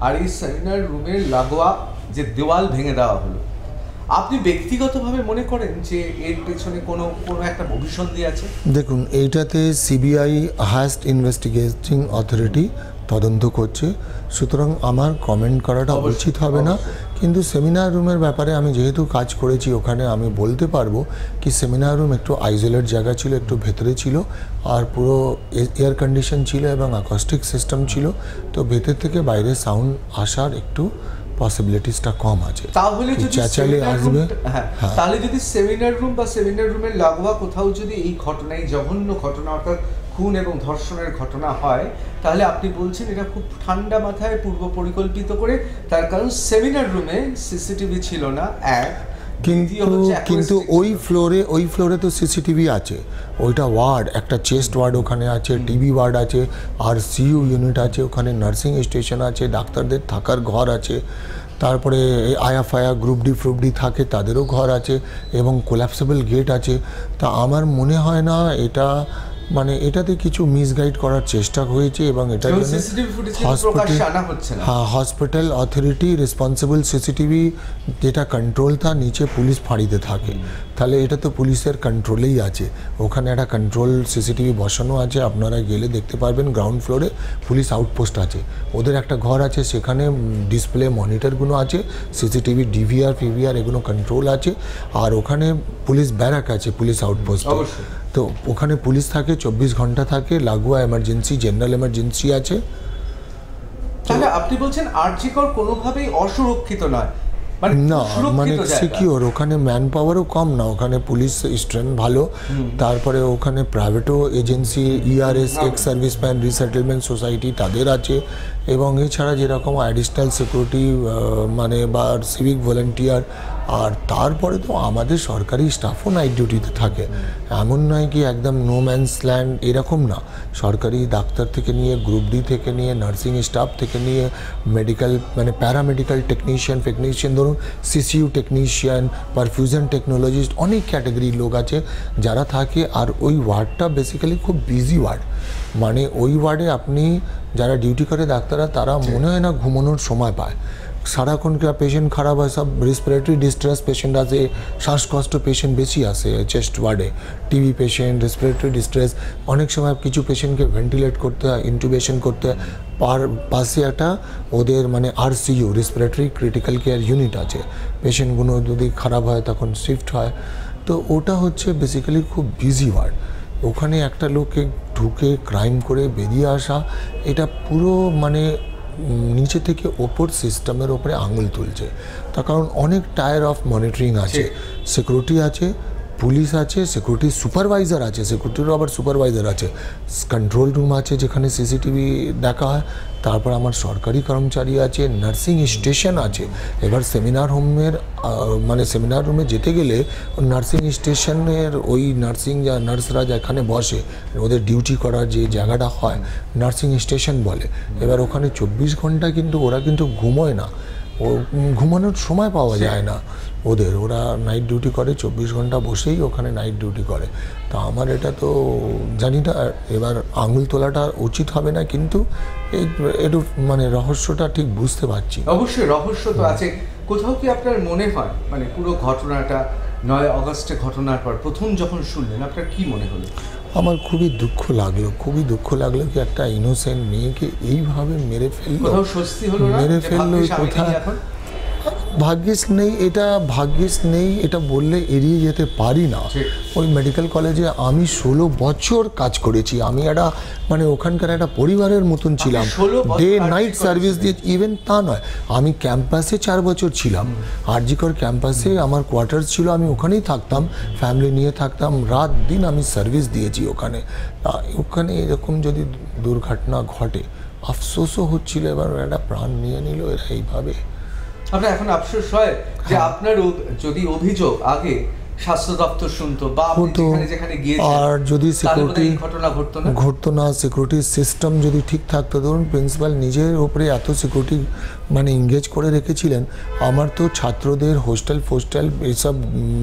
আর এই সেমিনার রুমের লাগোয়া যে দেওয়াল ভেঙে দেওয়া হলো, আপনি ব্যক্তিগতভাবে মনে করেন যে এর পেছনে কোনো একটা অভিসন্ধি আছে? দেখুন, এইটাতে সিবিআই হায়েস্ট ইনভেস্টিগেটিং অথরিটি তদন্ত করছে, সুতরাং আমার কমেন্ট করাটা উচিত হবে না। কিন্তু সেমিনার রুমের ব্যাপারে আমি যেহেতু কাজ করেছি ওখানে, আমি বলতে পারবো কি সেমিনার রুম একটু আইসোলেট জায়গা ছিল, একটু ভেতরে ছিল, আর পুরো এয়ার কন্ডিশন ছিল এবং অ্যাকস্টিক সিস্টেম ছিল, তো ভেতর থেকে বাইরে সাউন্ড আসার একটু পসিবিলিটিসটা কম আছে। তাহলে যদি চেঁচালে আসবে, তাহলে যদি সেমিনার রুম বা সেমিনার রুমের লাগোয়া কোথাও যদি এই ঘটনা, এই জঘন্য ঘটনা অর্থাৎ খুন এবং ধর্ষণের ঘটনা হয়, তাহলে আপনি বলছেন এটা খুব ঠান্ডা মাথায় পূর্ব পরিকল্পিত করে, তার কারণ সেমিনার রুমে সিসিটিভি ছিল না এক, কিন্তু ওই ফ্লোরে তো সিসিটিভি আছে, ওইটা ওয়ার্ড, একটা চেস্ট ওয়ার্ড ওখানে আছে, টিবি ওয়ার্ড আছে, আর সিইউ ইউনিট আছে, ওখানে নার্সিং স্টেশন আছে, ডাক্তারদের থাকার ঘর আছে, তারপরে আয়া গ্রুপ ডি থাকে তাদেরও ঘর আছে, এবং কোল্যাপসেবল গেট আছে। তা আমার মনে হয় না এটা মানে এটাতে কিছু মিসগাইড করার চেষ্টা হয়েছে, এবং এটার জন্য হসপিটাল অথরিটি রেসপন্সিবল সিসিটিভি যেটা কন্ট্রোল তা নিচে পুলিশ ফাঁড়িতে থাকে, তাহলে এটা তো পুলিশের কন্ট্রোলেই আছে। ওখানে একটা কন্ট্রোল সিসিটিভি বসানো আছে, আপনারা গেলে দেখতে পারবেন গ্রাউন্ড ফ্লোরে পুলিশ আউটপোস্ট আছে, ওদের একটা ঘর আছে, সেখানে ডিসপ্লে মনিটরগুলো আছে, সিসিটিভি ডিভিআর পিভিআর এগুলো কন্ট্রোল আছে, আর ওখানে পুলিশ ব্যারাক আছে, পুলিশ আউটপোস্ট। তো ওখানে পুলিশ থাকে, 24 ঘন্টা থাকে, লাগোয়া এমার্জেন্সি, জেনারেল এমার্জেন্সি আছে। তাহলে আপনি বলছেন আরজি কর কোনোভাবেই অসুরক্ষিত নয়? না, মানে সিকিওর, ওখানে ম্যান পাওয়ারও কম না, ওখানে পুলিশ স্ট্রেংথ ভালো, তারপরে ওখানে প্রাইভেটও agency, ERS, ex serviceman resettlement society তাদের আছে, এবং এছাড়া যেরকম অ্যাডিশনাল সিকিউরিটি মানে বা সিভিক ভলেন্টিয়ার, আর তারপরে তো আমাদের সরকারি স্টাফও নাইট ডিউটিতে থাকে, এমন নয় কি একদম নো ম্যানস ল্যান্ড, এরকম না। সরকারি ডাক্তার থেকে নিয়ে, গ্রুপ ডি থেকে নিয়ে, নার্সিং স্টাফ থেকে নিয়ে, মেডিকেল মানে প্যারামেডিক্যাল টেকনিশিয়ান ধরুন, সিসিইউ টেকনিশিয়ান, পারফিউশন টেকনোলজিস্ট, অনেক ক্যাটাগরির লোক আছে যারা থাকে। আর ওই ওয়ার্ডটা বেসিক্যালি খুব বিজি ওয়ার্ড, মানে ওই ওয়ার্ডে আপনি যারা ডিউটি করে ডাক্তাররা, তারা মনে হয় না ঘুমানোর সময় পায়, সারাক্ষণ পেশেন্ট খারাপ হয়, সব রেসপিরেটরি ডিস্ট্রেস পেশেন্ট আছে, শ্বাসকষ্ট পেশেন্ট বেশি আসে চেস্ট ওয়ার্ডে, টিবি পেশেন্ট, রেসপিরেটরি ডিস্ট্রেস, অনেক সময় কিছু পেশেন্টকে ভেন্টিলেট করতে হয়, ইন্টুবেশন করতে হয়, পাশে একটা ওদের মানে আরসিইউ, রেসপিরেটরি ক্রিটিক্যাল কেয়ার ইউনিট আছে, পেশেন্টগুলো যদি খারাপ হয় তখন শিফট হয়। তো ওটা হচ্ছে বেসিক্যালি খুব বিজি ওয়ার্ড, ওখানে একটা লোককে ঢুকে ক্রাইম করে বেরিয়ে আসা, এটা পুরো মানে নিচে থেকে ওপর সিস্টেমের ওপরে আঙুল তুলছে। তার কারণ অনেক টায়ার অফ মনিটরিং আছে, সিকিউরিটি আছে, পুলিশ আছে, সিকিউরিটি সুপারভাইজার আছে, সিকিউরিটিরও আবার সুপারভাইজার আছে, কন্ট্রোল রুম আছে যেখানে সিসিটিভি দেখা হয়, তারপর আমার সরকারি কর্মচারী আছে, নার্সিং স্টেশন আছে। এবার সেমিনার হোমের মানে সেমিনার রুমে যেতে গেলে নার্সিং স্টেশনের ওই নার্সরা যেখানে বসে, ওদের ডিউটি করার যে জায়গাটা হয় নার্সিং স্টেশন বলে। এবার ওখানে 24 ঘন্টা কিন্তু ওরা কিন্তু ঘুমোয় না, ও ঘুমানোর সময় পাওয়া যায় না ওরা নাইট ডিউটি করে, 24 ঘন্টা বসেই ওখানে নাইট ডিউটি করে। তা আমার এটা তো জানি না, এবার আঙুল তোলাটা উচিত হবে না, কিন্তু একটু মানে রহস্যটা ঠিক বুঝতে পারছি। অবশ্যই রহস্য তো আছে। কোথাও কি আপনার মনে হয় মানে পুরো ঘটনাটা 9 আগস্টে ঘটনার পর প্রথম যখন শুনলেন আপনার কি মনে হলো? আমার খুবই দুঃখ লাগলো কি একটা ইনোসেন্ট মেয়েকে এইভাবে মেরে ফেললো, কোথায় ভাগ্যিস নেই এটা বললে এড়িয়ে যেতে পারি না। ওই মেডিকেল কলেজে আমি 16 বছর কাজ করেছি, আমি একটা মানে ওখানকার একটা পরিবারের মতন ছিলাম, ডে নাইট সার্ভিস দিয়ে। ইভেন তা নয়, আমি ক্যাম্পাসে 4 বছর ছিলাম, আরজি কর ক্যাম্পাসে আমার কোয়ার্টার্স ছিল, আমি ওখানেই থাকতাম, ফ্যামিলি নিয়ে থাকতাম, রাত দিন আমি সার্ভিস দিয়েছি ওখানে এরকম যদি দুর্ঘটনা ঘটে আফসোসও হচ্ছিল। এবার একটা প্রাণ নিয়ে নিল এরা এইভাবে। আপনার এখন আফসোস হয় যে আপনার যদি অভিযোগ আগে স্বাস্থ্য দপ্তর শুনতো বা যেখানে গিয়েছেন, আর যদি সিকিউরিটি ঘটনা ঘটতো না, সিকিউরিটি সিস্টেম যদি ঠিক থাকতো, ধরুন প্রিন্সিপাল নিজের উপরে এত সিকিউরিটি মানে এঙ্গেজ করে রেখেছিলেন। আমার তো ছাত্রদের হোস্টেল এইসব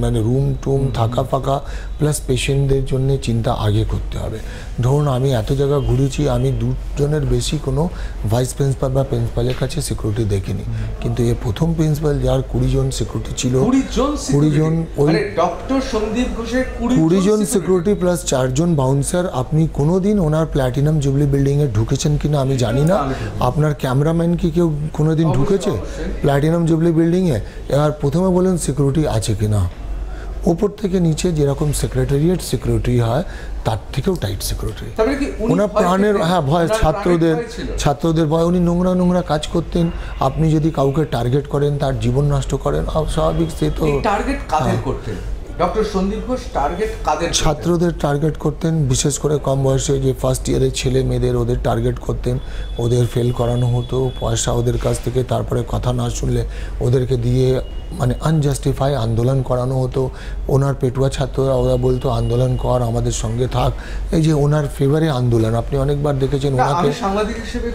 মানে রুম টুম থাকা ফাঁকা প্লাস পেশেন্টদের জন্য চিন্তা আগে করতে হবে। ধরুন আমি এত জায়গা ঘুরেছি, আমি দুজনের বেশি কোনো ভাইস প্রিন্সিপাল বা প্রিন্সিপালের কাছে সিকিউরিটি দেখিনি, কিন্তু এ প্রথম প্রিন্সিপাল যার 20 জন সিকিউরিটি ছিল, 20 জন ওই ডক্টর সন্দীপ ঘোষের 20 জন সিকিউরিটি প্লাস 4 জন বাউন্সার। আপনি কোনোদিন ওনার প্ল্যাটিনাম জুবলি বিল্ডিংয়ে ঢুকেছেন কিনা আমি জানি না, আপনার ক্যামেরাম্যান কি কেউ কোনোদিন ঢুকেছে প্ল্যাটিনাম জুবলি বিল্ডিংয়ে? এবার প্রথমে বলেন সিকিউরিটি আছে কিনা। ওপর থেকে নিচে যেরকম সেক্রেটারিয়েট সিকিউরিটি হয় তার থেকেও টাইট সিকিউরিটি। ওনার প্রাণের ভয়, ছাত্রদের ভয়। উনি নোংরা কাজ করতেন। আপনি যদি কাউকে টার্গেট করেন, তার জীবন নষ্ট করেন, স্বাভাবিক সে তো টার্গেট কাদের করতেন? ডক্টর সন্দীপ ঘোষ টার্গেট কাদের? ছাত্রদের টার্গেট করতেন, বিশেষ করে কম বয়সে যে ফার্স্ট ইয়ারের ছেলে মেয়েদের ওদের টার্গেট করতেন। ওদের ফেল করানো হতো, পয়সা ওদের কাছ থেকে, তারপরে কথা না শুনলে ওদেরকে দিয়ে মানে আনজাস্টিফাই আন্দোলন করানো হতো। ওনার পেটুয়া ছাত্ররা ওরা বলতো আন্দোলন কর, আমাদের সঙ্গে থাক। এই যে ওনার ফেভারে আন্দোলন আপনি অনেকবার দেখেছেন ওনাকে। সাংবাদিক হিসেবে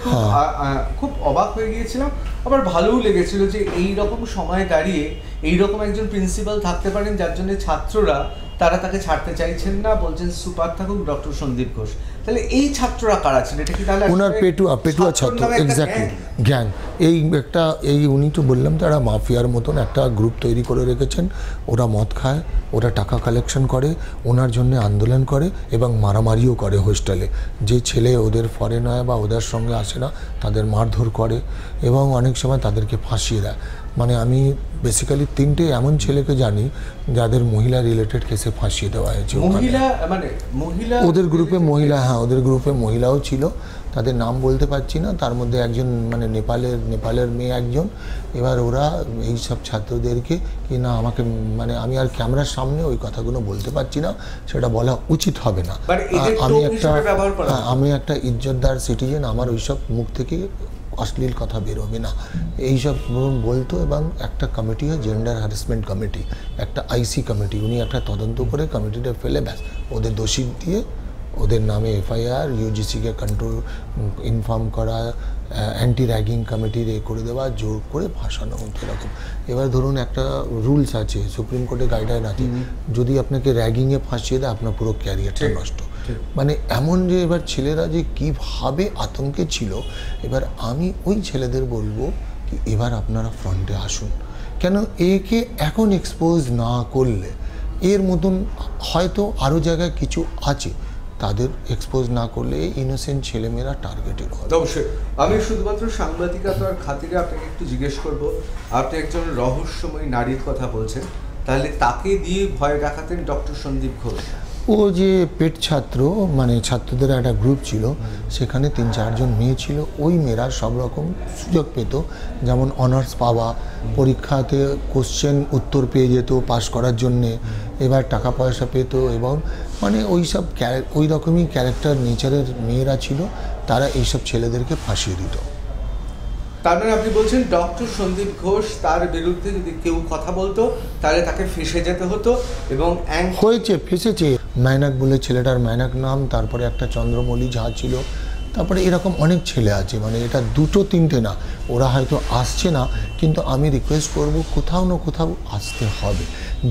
খুব অবাক হয়ে গিয়েছিলাম, আবার ভালোও লেগেছিল যে এই রকম সময় দাঁড়িয়ে এইরকম একজন প্রিন্সিপাল থাকতে পারেন যার জন্য ছাত্ররা তারা তাকে ছাড়তে চাইছেন না, বলছেন সুপার থাকুক ডক্টর সন্দীপ ঘোষ। তাহলে এই ছাত্ররা কারা ছিল? এটা কি তাহলে ওনার পেটুয়া ছাত্র? Exactly, gang. এই উনি তো বললাম তারা মাফিয়ার মতন একটা গ্রুপ তৈরি করে রেখেছেন। ওরা মদ খায়, ওরা টাকা কালেকশন করে, ওনার জন্য আন্দোলন করে এবং মারামারিও করে হোস্টেলে। যে ছেলে ওদের ফরেন হয় বা ওদের সঙ্গে আসে না তাদের মারধর করে এবং অনেক সময় তাদেরকে ফাঁসিয়ে দেয়। মানে আমি বেসিক্যালি 3টে এমন ছেলেকে জানি যাদের মহিলা রিলেটেড কেসে ফাঁসিয়ে দেওয়া হয়েছে। ওদের গ্রুপে মহিলাও ছিল, তাদের নাম বলতে পারছি না। তার মধ্যে একজন মানে নেপালের মেয়ে একজন। এবার ওরা এই সব ছাত্রদেরকে কি না, আমাকে মানে আমি আর ক্যামেরার সামনে ওই কথাগুলো বলতে পারছি না, সেটা বলা উচিত হবে না। আমি একটা ইজ্জতদার সিটিজেন, আমার ওইসব মুখ থেকে অশ্লীল কথা বেরোবে না এইসব বলতো। এবং একটা কমিটি হয় জেন্ডার হ্যারাসমেন্ট কমিটি, একটা আইসি কমিটি। উনি একটা তদন্ত করে কমিটিটা ফেলে ব্যাস ওদের দোষী দিয়ে ওদের নামে এফআইআর, ইউজিসিকে কন্ট্রোল ইনফর্ম করা, অ্যান্টি র্যাগিং কমিটির করে দেওয়া, জোর করে ফাঁসানো হতো এরকম। এবার ধরুন একটা রুলস আছে, সুপ্রিম কোর্টে গাইডলাইন আছে, যদি আপনাকে র্যাগিংয়ে ফাঁসিয়ে দেয় আপনার পুরো ক্যারিয়ারটা নষ্ট। মানে এমন যে এবার ছেলেরা যে কীভাবে আতঙ্কে ছিল। এবার আমি ওই ছেলেদের বলবো কি এবার আপনারা ফ্রন্টে আসুন। কেন একে এখন এক্সপোজ না করলে এর মতন হয়তো আরও জায়গায় কিছু আছে, তাদের এক্সপোজ না করলে ইনোসেন্ট ছেলেমেয়েরা টার্গেটেড হয়। অবশ্যই আমি শুধুমাত্র সাংবাদিকতার খাতিরে আপনাকে একটু জিজ্ঞেস করব, আপনি একজন রহস্যময়ী নারীর কথা বলছেন, তাহলে তাকে দিয়ে ভয় দেখাতেন ডক্টর সন্দীপ ঘোষ? ও যে পেট ছাত্র, মানে ছাত্রদের একটা গ্রুপ ছিল, সেখানে 3-4 জন মেয়ে ছিল। ওই মেয়েরা সব রকম সুযোগ পেত, যেমন অনার্স পাওয়া, পরীক্ষাতে কোশ্চেন উত্তর পেয়ে যেত পাস করার জন্যে, এবার টাকা পয়সা পেত এবং মানে ওই রকমই ক্যারেক্টার নেচারের মেয়েরা ছিল, তারা এইসব ছেলেদেরকে ফাঁসিয়ে দিত। তার মানে আপনি বলছেন ডক্টর সন্দীপ ঘোষ তার বিরুদ্ধে যদি কেউ কথা বলতো তাহলে তাকে ফেঁসে যেতে হতো এবং ফেঁসেছে। মাইনাক বলে ছেলেটার, মাইনাক নাম, তারপরে একটা চন্দ্রমৌলি ঝা ছিল, তারপরে এরকম অনেক ছেলে আছে। মানে এটা 2-3টে না, ওরা হয়তো আসছে না, কিন্তু আমি রিকোয়েস্ট করব কোথাও না কোথাও আসতে হবে।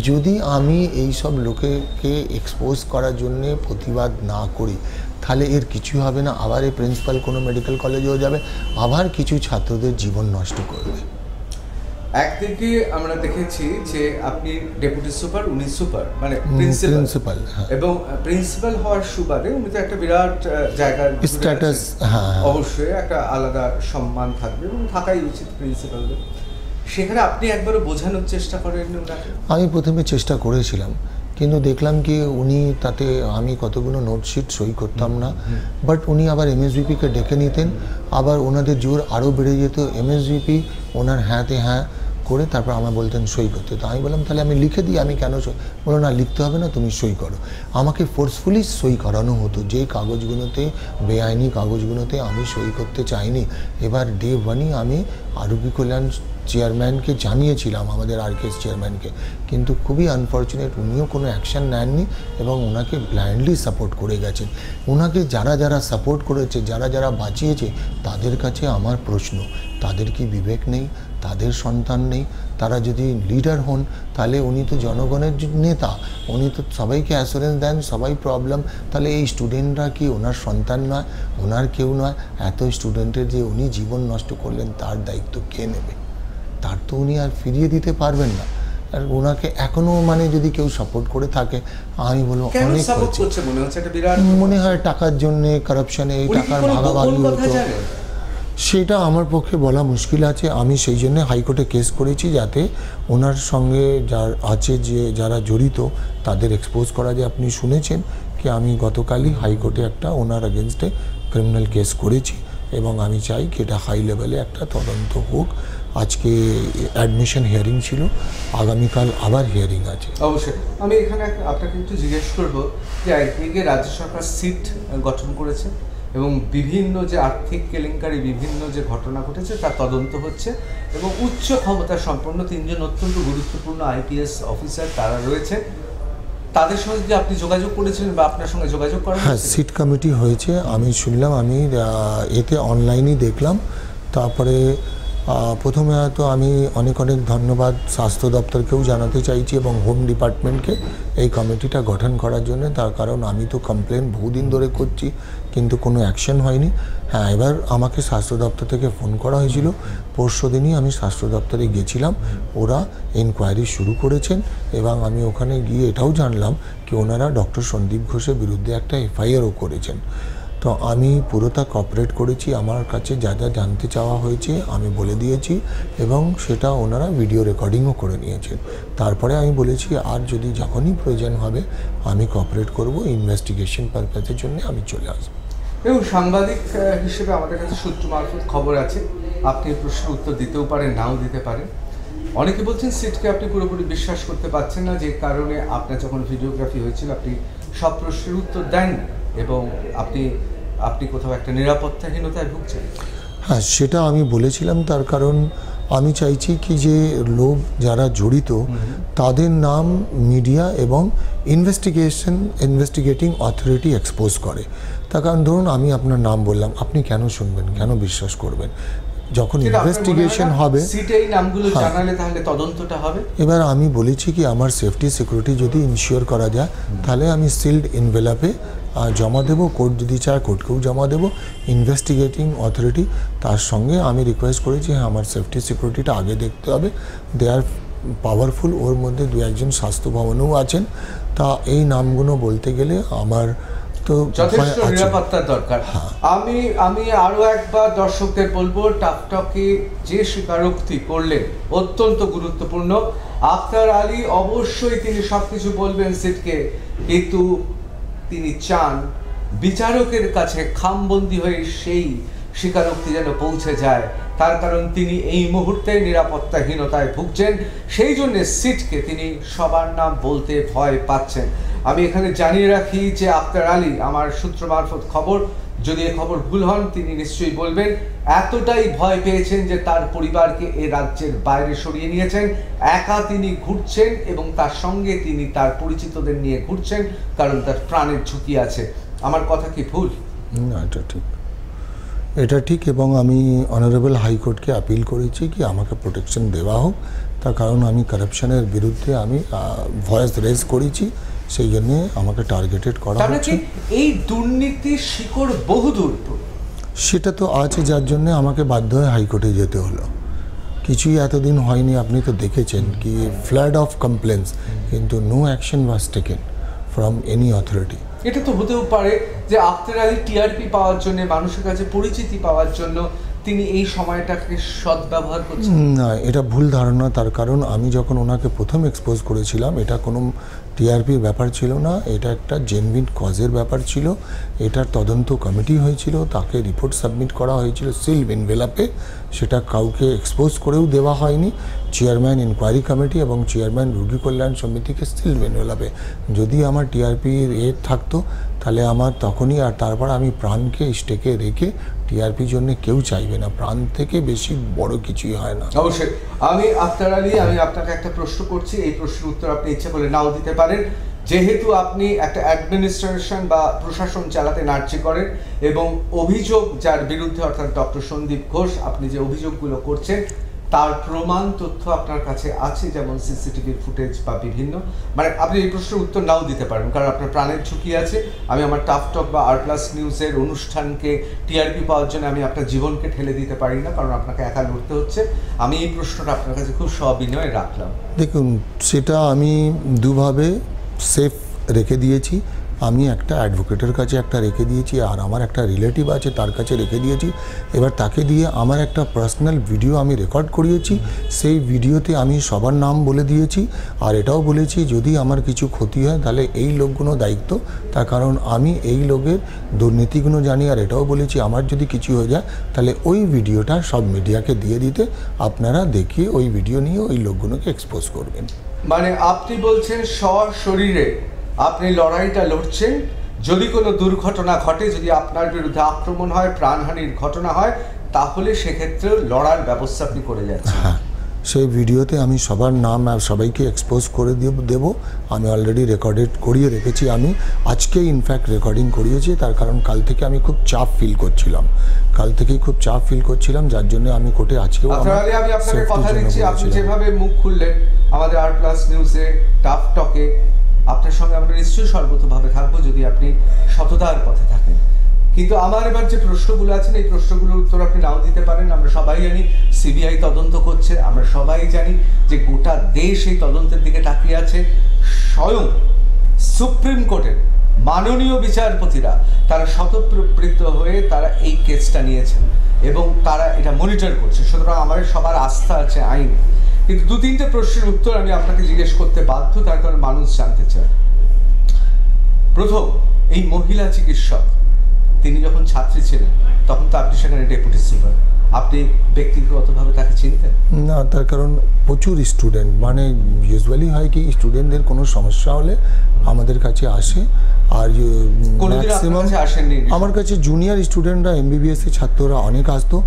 যদি আমি এই সব লোকেকে এক্সপোজ করার জন্যে প্রতিবাদ না করি তাহলে এর কিছুই হবে না। আবার এই প্রিন্সিপাল কোনো মেডিকেল কলেজেও যাবে, আবার কিছু ছাত্রদের জীবন নষ্ট করবে। একদিকে আমরা দেখেছি যে আপনি ডেপুটি সুপার, উনি সুপার মানে প্রিন্সিপাল, এবং প্রিন্সিপাল হওয়ার সুবাদে উনি তো একটা বিরাট জায়গার স্ট্যাটাস, অবশ্যই একটা আলাদা সম্মান থাকবে এবং থাকাই উচিত প্রিন্সিপালদের। সেখানে আপনি একবারও বোঝানোর চেষ্টা করেননি ওনাকে? আমি প্রথমে চেষ্টা করেছিলাম, কিন্তু দেখলাম কি উনি তাতে আমি কতগুলো নোটশিট সই করতাম না, বাট উনি আবার এমএসভিপিকে ডেকে নিতেন, আবার ওনাদের জোর আরও বেড়ে যেত। এমএসভিপি ওনার হ্যাঁতে হ্যাঁ করে তারপর আমার বলতেন সই করতে। তো আমি বললাম তাহলে আমি লিখে দিই, আমি কেন সই? বলো না, লিখতে হবে না, তুমি সই করো। আমাকে ফোর্সফুলি সই করানো হতো। যে কাগজগুলোতে বেআইনি কাগজগুলোতে আমি সই করতে চাইনি, এবার ডে 1ই আমি আরোগ্য কল্যাণ চেয়ারম্যানকে জানিয়েছিলাম, আমাদের আরকেএস চেয়ারম্যানকে, কিন্তু খুবই আনফর্চুনেট উনিও কোনো অ্যাকশান নেননি এবং ওনাকে ব্লাইন্ডলি সাপোর্ট করে গেছেন। ওনাকে যারা যারা সাপোর্ট করেছে, যারা যারা বাঁচিয়েছে, তাদের কাছে আমার প্রশ্ন, তাদের কি বিবেক নেই? তাদের সন্তান নেই? তারা যদি লিডার হন তাহলে উনি তো জনগণের নেতা, উনি তো সবাইকে অ্যাসুরেন্স দেন, সবাই প্রবলেম, তাহলে এই স্টুডেন্টরা কি ওনার সন্তান নয়, ওনার কেউ নয়? এত স্টুডেন্টের যে উনি জীবন নষ্ট করলেন তার দায়িত্ব কে নেবে? তার তো উনি আর ফিরিয়ে দিতে পারবেন না। আর ওনাকে এখনও মানে যদি কেউ সাপোর্ট করে থাকে, আমি বলবো অনেক মনে হয় টাকার জন্যে, কারাপশানে, এই টাকার ভাগাভাগি হতো, সেটা আমার পক্ষে বলা মুশকিল আছে। আমি সেই জন্য হাইকোর্টে কেস করেছি যাতে ওনার সঙ্গে যার আছে, যে যারা জড়িত তাদের এক্সপোজ করা যায়। আপনি শুনেছেন কি আমি গতকালই হাইকোর্টে একটা ওনার এগেনস্টে ক্রিমিনাল কেস করেছি এবং আমি চাই কি এটা হাই লেভেলে একটা তদন্ত হোক। আজকে অ্যাডমিশন হিয়ারিং ছিল, আগামীকাল আবার হিয়ারিং আছে। অবশ্যই আমি এখানে আপনাকে একটু জিজ্ঞেস করবো যে একদিকে রাজ্য সরকার সিট গঠন করেছে এবং বিভিন্ন যে আর্থিক কেলেঙ্কারি, বিভিন্ন যে ঘটনা ঘটেছে তার তদন্ত হচ্ছে এবং উচ্চ ক্ষমতা সম্পন্ন 3 জন অত্যন্ত গুরুত্বপূর্ণ আইপিএস অফিসার তারা রয়েছে, তাদের সঙ্গে কি আপনি যোগাযোগ করেছিলেন বা আপনার সঙ্গে যোগাযোগ করা? হ্যাঁ, সিট কমিটি হয়েছে, আমি শুনলাম, আমি এতে অনলাইনেই দেখলাম। তারপরে প্রথমে হয়তো আমি অনেক অনেক ধন্যবাদ স্বাস্থ্য দপ্তরকেও জানাতে চাইছি এবং হোম ডিপার্টমেন্টকে এই কমিটিটা গঠন করার জন্য। তার কারণ আমি তো কমপ্লেন বহুদিন ধরে করছি কিন্তু কোনো অ্যাকশন হয়নি। হ্যাঁ, এবার আমাকে স্বাস্থ্য দপ্তর থেকে ফোন করা হয়েছিল, পরশু দিনই আমি স্বাস্থ্য দপ্তরে গেছিলাম, ওরা এনকোয়ারি শুরু করেছেন এবং আমি ওখানে গিয়ে এটাও জানলাম কি ওনারা ডক্টর সন্দীপ ঘোষের বিরুদ্ধে একটা এফআইআরও করেছেন। তো আমি পুরোটা কোঅপারেট করেছি, আমার কাছে যা যা জানতে চাওয়া হয়েছে আমি বলে দিয়েছি এবং সেটা ওনারা ভিডিও রেকর্ডিংও করে নিয়েছেন। তারপরে আমি বলেছি আর যদি যখনই প্রয়োজন হবে আমি কোঅপারেট করব, ইনভেস্টিগেশন পারপাসের জন্য আমি চলে আসবো। এবং সাংবাদিক হিসেবে আমাদের কাছে সূত্র মারফত খবর আছে, আপনি প্রশ্নের উত্তর দিতেও পারেন, নাও দিতে পারেন। অনেকে বলছেন সিটকে আপনি পুরোপুরি বিশ্বাস করতে পারছেন না, যে কারণে আপনার যখন ভিডিওগ্রাফি হয়েছিল আপনি সব প্রশ্নের উত্তর দেন এবং আপনি কোথাও একটা নিরাপত্তাহীনতায় ভুগছেন। হ্যাঁ, সেটা আমি বলেছিলাম, তার কারণ আমি চাইছি কি যে লোক যারা জড়িত তাদের নাম মিডিয়া এবং ইনভেস্টিগেটিং অথরিটি এক্সপোজ করে। তার কারণ ধরুন আমি আপনার নাম বললাম, আপনি কেন শুনবেন, কেন বিশ্বাস করবেন? যখন ইনভেস্টিগেশন হবে সিটেই নামগুলো জানালে তাহলে তদন্তটা হবে। এবার আমি বলেছি কি আমার সেফটি সিকিউরিটি যদি ইনশিওর করা যায় তাহলে আমি সিল্ড ইনভেলাপে জমা দেবো, কোর্ট যদি চায় কোর্টকেও জমা দেবো। ইনভেস্টিগেটিং অথরিটি তার সঙ্গে আমি রিকোয়েস্ট করেছি হ্যাঁ আমার সেফটি সিকিউরিটিটা আগে দেখতে হবে, দে আর পাওয়ারফুল। ওর মধ্যে 2-1 স্বাস্থ্য ভবনেও আছেন। তা এই নামগুলো বলতে গেলে আমার তো যথেষ্ট নিরাপত্তার দরকার। আমি আরো একবার দর্শকদের বলবো, টাফটকে যে স্বীকারোক্তি করলেন অত্যন্ত গুরুত্বপূর্ণ। আখতার আলী অবশ্যই তিনি সবকিছু বলবেন সিটকে, কিন্তু তিনি চান বিচারকের কাছে খামবন্দি হয়ে সেই স্বীকারোক্তি যেন পৌঁছে যায়। তার কারণ তিনি এই মুহূর্তে নিরাপত্তাহীনতায় ভুগছেন, সেই জন্য সিটকে তিনি সবার নাম বলতে ভয় পাচ্ছেন। আমি এখানে জানিয়ে রাখি যে আখতার আলী, আমার সূত্র মারফত খবর, যদি এ খবর ভুল হন তিনি নিশ্চয়ই বলবেন, এতটাই ভয় পেয়েছেন যে তার পরিবারকে এ রাজ্যের বাইরে সরিয়ে নিয়েছেন। একা তিনি ঘুরছেন এবং তার সঙ্গে তিনি তার পরিচিতদের নিয়ে ঘুরছেন, কারণ তার প্রাণের ঝুঁকি আছে। আমার কথা কি ভুল? না, এটা ঠিক এবং আমি অনারেবল হাইকোর্টকে আপিল করেছি কি আমাকে প্রোটেকশন দেওয়া হোক। তার কারণ আমি কারাপশনের বিরুদ্ধে আমি ভয়েস রেজ করেছি, সেই জন্যে আমাকে টার্গেটেড করা হচ্ছে। এই দুর্নীতির শিকড় বহুদূর, সেটা তো আছে, যার জন্য আমাকে বাধ্য হয়ে হাইকোর্টে যেতে হলো। কিছুই এতদিন হয়নি, আপনি তো দেখেছেন কি ফ্লাড অফ কমপ্লেন্স, কিন্তু no action was taken from any authority. এটা তো হতেও পারে যে আখতার আলী টিআরপি পাওয়ার জন্য, মানুষের কাছে পরিচিতি পাওয়ার জন্য তিনি এই সময়টাকে সদ্ব্যবহার করছেন। না, এটা ভুল ধারণা। তার কারণ আমি যখন ওনাকে প্রথম এক্সপোজ করেছিলাম এটা কোনো টিআরপির ব্যাপার ছিল না, এটা একটা জেনুইন কজের ব্যাপার ছিল। এটার তদন্ত কমিটি হয়েছিল, তাকে রিপোর্ট সাবমিট করা হয়েছিল সিল্ড এনভেলাপে, সেটা কাউকে এক্সপোজ করেও দেওয়া হয়নি। চেয়ারম্যান ইনকোয়ারি কমিটি এবং চেয়ারম্যান রোগী কল্যাণ সমিতিকে সিল্ড এনভেলাপে। যদি আমার টিআরপির থাকতো তাহলে আমার তখনই, আর তারপর আমি প্রাণকে স্টেকে রেখে, টিআরপির জন্য কেউ চাইবে না, প্রাণ থেকে বেশি বড় কিছুই হয় না। অবশ্যই। আমি আপনাকে একটা প্রশ্ন করছি, এই প্রশ্নের উত্তর আপনি ইচ্ছা করলে নাও দিতে পারেন। যেহেতু আপনি একটা অ্যাডমিনিস্ট্রেশন বা প্রশাসন চালাতে নার্জি করেন এবং অভিযোগ যার বিরুদ্ধে, অর্থাৎ ডক্টর সন্দীপ ঘোষ, আপনি যে অভিযোগগুলো করছেন তার প্রমাণ তথ্য আপনার কাছে আছে, যেমন সিসিটিভির ফুটেজ বা বিভিন্ন, মানে আপনি এই প্রশ্নের উত্তর নাও দিতে পারেন, কারণ আপনার প্রাণের ঝুঁকি আছে। আমি আমার টাফ টক বা আর প্লাস নিউজের অনুষ্ঠানকে টিআরপি পাওয়ার জন্য আমি আপনার জীবনকে ঠেলে দিতে পারি না, কারণ আপনাকে একা লড়তে হচ্ছে। আমি এই প্রশ্নটা আপনার কাছে খুব সবিনয়ে রাখলাম। দেখুন, সেটা আমি দুভাবে সেফ রেখে দিয়েছি। আমি একটা অ্যাডভোকেটের কাছে একটা রেখে দিয়েছি, আর আমার একটা রিলেটিভ আছে তার কাছে রেখে দিয়েছি। এবার তাকে দিয়ে আমার একটা পার্সোনাল ভিডিও আমি রেকর্ড করিয়েছি। সেই ভিডিওতে আমি সবার নাম বলে দিয়েছি, আর এটাও বলেছি যদি আমার কিছু ক্ষতি হয় তাহলে এই লোকগুলো দায়িত্ব, তার কারণ আমি এই লোকের দুর্নীতিগুলো জানি। আর এটাও বলেছি আমার যদি কিছু হয়ে যায় তাহলে ওই ভিডিওটা সব মিডিয়াকে দিয়ে দিতে, আপনারা দেখিয়ে ওই ভিডিও নিয়ে ওই লোকগুলোকে এক্সপোজ করবেন। মানে আপনি বলছেন সশরীরে আপনি লড়াইটা লড়ছেন, যদি কোনো দুর্ঘটনা ঘটে, যদি আপনার বিরুদ্ধে আক্রমণ হয়, প্রাণহানির ঘটনা হয়, তাহলে সেক্ষেত্রেও লড়ার ব্যবস্থা আপনি করে যাচ্ছেন। হ্যাঁ, সেই ভিডিওতে আমি সবার নাম আর সবাইকে এক্সপোজ করে দেবো। আমি অলরেডি রেকর্ডেড করিয়ে রেখেছি। আমি আজকে ইনফ্যাক্ট রেকর্ডিং করিয়েছি, তার কারণ কাল থেকে আমি খুব চাপ ফিল করছিলাম। যার জন্য আমি কোর্টে আজকেও আমি আপনাকে কথা দিচ্ছি, আপনি যেভাবে মুখ খুললেন আমাদের আর প্লাস নিউজে, টাফ টকে, আপনার সঙ্গে আমরা নিশ্চয়ই সর্বতভাবে থাকবো যদি আপনি সততার পথে থাকেন। কিন্তু আমার এবার যে প্রশ্নগুলো আছেন, এই প্রশ্নগুলোর উত্তর আপনি নাও দিতে পারেন। আমরা সবাই জানি সিবিআই তদন্ত করছে, আমরা সবাই জানি যে গোটা দেশ এই তদন্তের দিকে তাকিয়ে আছে। স্বয়ং সুপ্রিম কোর্টের মাননীয় বিচারপতিরা তারা স্বতঃপ্রবৃত্ত হয়ে তারা এই কেসটা নিয়েছেন এবং তারা এটা মনিটর করছে। সুতরাং আমাদের সবার আস্থা আছে আইনে। কিন্তু দু তিনটে প্রশ্নের উত্তর আমি আপনাকে জিজ্ঞেস করতে বাধ্য, তার কারণ মানুষ জানতে চায়। প্রথম, এই মহিলা চিকিৎসক, তিনি যখন ছাত্রী ছিলেন তখন তো আপনি সেখানে ডেপুটি সুপার, আপনি ব্যক্তিগতভাবে তাকে চিনতেন না? তার কারণ প্রচুর স্টুডেন্ট, মানে ইউজুয়ালি হয় কি, স্টুডেন্টদের কোনো সমস্যা হলে আমাদের কাছে আসে। আর ম্যাক্সিমাম আমার কাছে জুনিয়র স্টুডেন্টরা, এমবিবিএসের ছাত্ররা অনেক আসতো।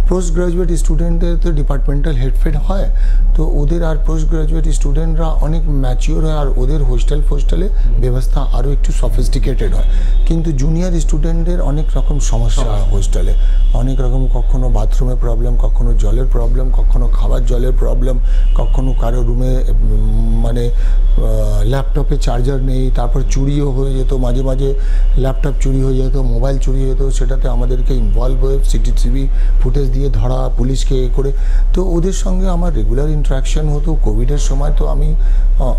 পোস্ট গ্রাজুয়েট স্টুডেন্টদের তো ডিপার্টমেন্টাল হেডফেড হয়, তো ওদের আর পোস্ট গ্রাজুয়েট স্টুডেন্টরা অনেক ম্যাচিওর হয়, আর ওদের হোস্টেলে ব্যবস্থা আরও একটু সফিস্টিকেটেড হয়। কিন্তু জুনিয়র স্টুডেন্টদের অনেক রকম সমস্যা হয় হোস্টেলে, অনেক রকম, কখনো বাথরুমের প্রবলেম, কখনো জলের প্রবলেম, কখনো খাবার জলের প্রবলেম, কখনো কারো রুমে মানে ল্যাপটপে চার্জার নেই, তারপর চুরিও হয়ে যেত, মাঝে মাঝে ল্যাপটপ চুরি হয়ে যেত, মোবাইল চুরি হয়ে যেত, সেটাতে আমাদেরকে ইনভলভ হয়ে সিসিটিভি ফুটেজ দিয়ে ধরা, পুলিশকে করে। তো ওদের সঙ্গে আমার রেগুলার ইন্টারাকশন হতো। কোভিডের সময় তো আমি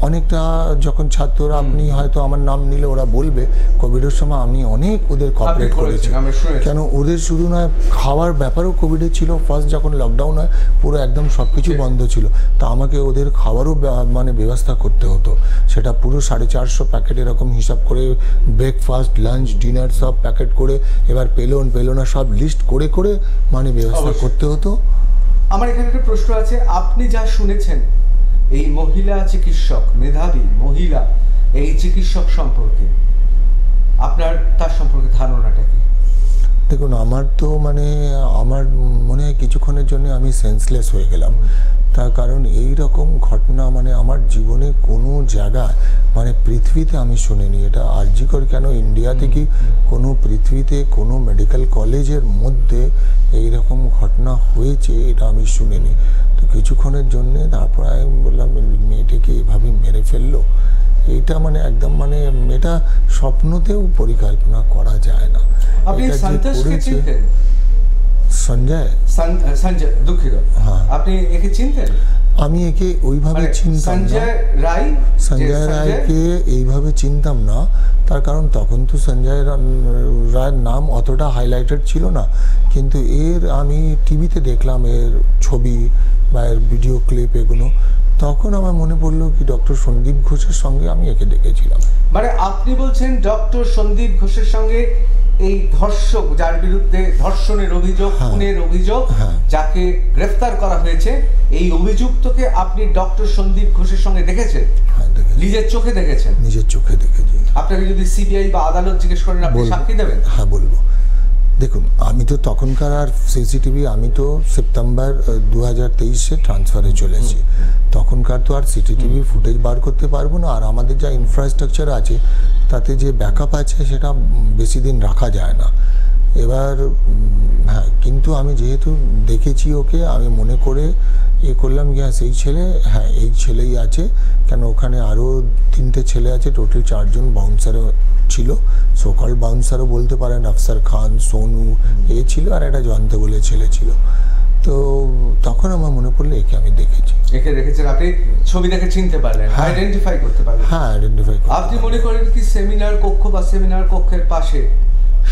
অনেকটা, যখন ছাত্ররা, আপনি হয়তো আমার নাম নিলে ওরা বলবে, কোভিডের সময় আমি অনেক ওদের কোঅপারেট করেছি। কেন, ওদের শুধু নয়, খাওয়ার ব্যাপারেও কোভিডে ছিল। ফার্স্ট যখন লকডাউন হয় পুরো একদম সব কিছু বন্ধ ছিল, তা আমাকে ওদের খাবারও মানে ব্যবস্থা করতে হতো। সেটা পুরো 450 প্যাকেট এরকম হিসাব করে, ব্রেকফাস্ট, লাঞ্চ, ডিনার সব প্যাকেট করে, এবার পেলো না সব লিস্ট করে করে মানে ব্যবস্থা করতে হতো। আমার এখানে একটা প্রশ্ন আছে, আপনি যা শুনেছেন এই মহিলা চিকিৎসক, মেধাবী মহিলা এই চিকিৎসক সম্পর্কে, আপনার তার সম্পর্কে ধারণাটা কি? দেখুন, আমার তো মানে আমার মনে হয় কিছুক্ষণের জন্য আমি সেন্সলেস হয়ে গেলাম। তার কারণ এই রকম ঘটনা মানে আমার জীবনে কোনো জায়গায়, মানে পৃথিবীতে আমি শুনিনি। এটা আরজিকর কেন, ইন্ডিয়াতে কি কোনো পৃথিবীতে কোনো মেডিকেল কলেজের মধ্যে এই রকম ঘটনা হয়েছে এটা আমি শুনিনি। তো কিছুক্ষণের জন্যে তারপর আমি বললাম, মেয়েটিকে এভাবে মেরে ফেললো, এইটা মানে একদম, মানে এটা স্বপ্নতেও পরিকল্পনা করা যায় না। আপনি সন্তোষকে চিনতেন? সঞ্জয়, দুঃখিত, আপনি একে চিনতেন? আমি একে ওইভাবে চিনতাম না। সঞ্জয় রায়কে এইভাবে চিনতাম না, তার কারণ তখন তো সঞ্জয় রায়ের নাম অতটা হাইলাইটেড ছিল না। কিন্তু এর আমি টিভিতে দেখলাম এর ছবি বা এর ভিডিও ক্লিপ, এগুলো তখন আমার মনে পড়লো কি ডক্টর সন্দীপ ঘোষের সঙ্গে আমি একে দেখেছিলাম। মানে আপনি বলছেন ডক্টর সন্দীপ ঘোষের সঙ্গে এই ধর্ষক, যার বিরুদ্ধে ধর্ষণের অভিযোগ, খুনের অভিযোগ, যাকে গ্রেফতার করা হয়েছে, এই অভিযুক্তকে আপনি ডক্টর সন্দীপ ঘোষের সঙ্গে দেখেছেন? নিজের চোখে দেখেছেন? নিজের চোখে দেখেছি। আপনাকে যদি সিবিআই বা আদালত জিজ্ঞেস করেন, আপনি সাক্ষী দেবেন? হ্যাঁ, বলবো। দেখুন, আমি তো তখনকার আর সিসিটিভি, আমি তো সেপ্টেম্বর 2023-এ ট্রান্সফারে চলেছি, তখনকার তো আর সিসিটিভি ফুটেজ বার করতে পারবো না। আর আমাদের যা ইনফ্রাস্ট্রাকচার আছে তাতে যে ব্যাকআপ আছে সেটা বেশি দিন রাখা যায় না। এবার হ্যাঁ, কিন্তু আমি যেহেতু দেখেছি ওকে, আমি মনে করে করলাম কি হ্যাঁ সেই ছেলে, হ্যাঁ এই ছেলেই আছে। কেন ওখানে আরও 3টে ছেলে আছে, টোটাল 4 জন বাউন্সারও ছিল, সোকল বাউন্সারও বলতে পারেন, আফসার খান, সোনু এ ছিল, আর একটা জয়ন্ত বলে ছেলে ছিল। তো তখন আমার মনে পড়লো একে আমি দেখেছি। একে দেখেছেন আপনি, ছবি দেখে চিনতে পারলেন, আইডেন্টিফাই করতে পারলেন? হ্যাঁ, আইডেন্টিফাই করতে। আপনি মনে করেন কি সেমিনার কক্ষ বা সেমিনার কক্ষের পাশে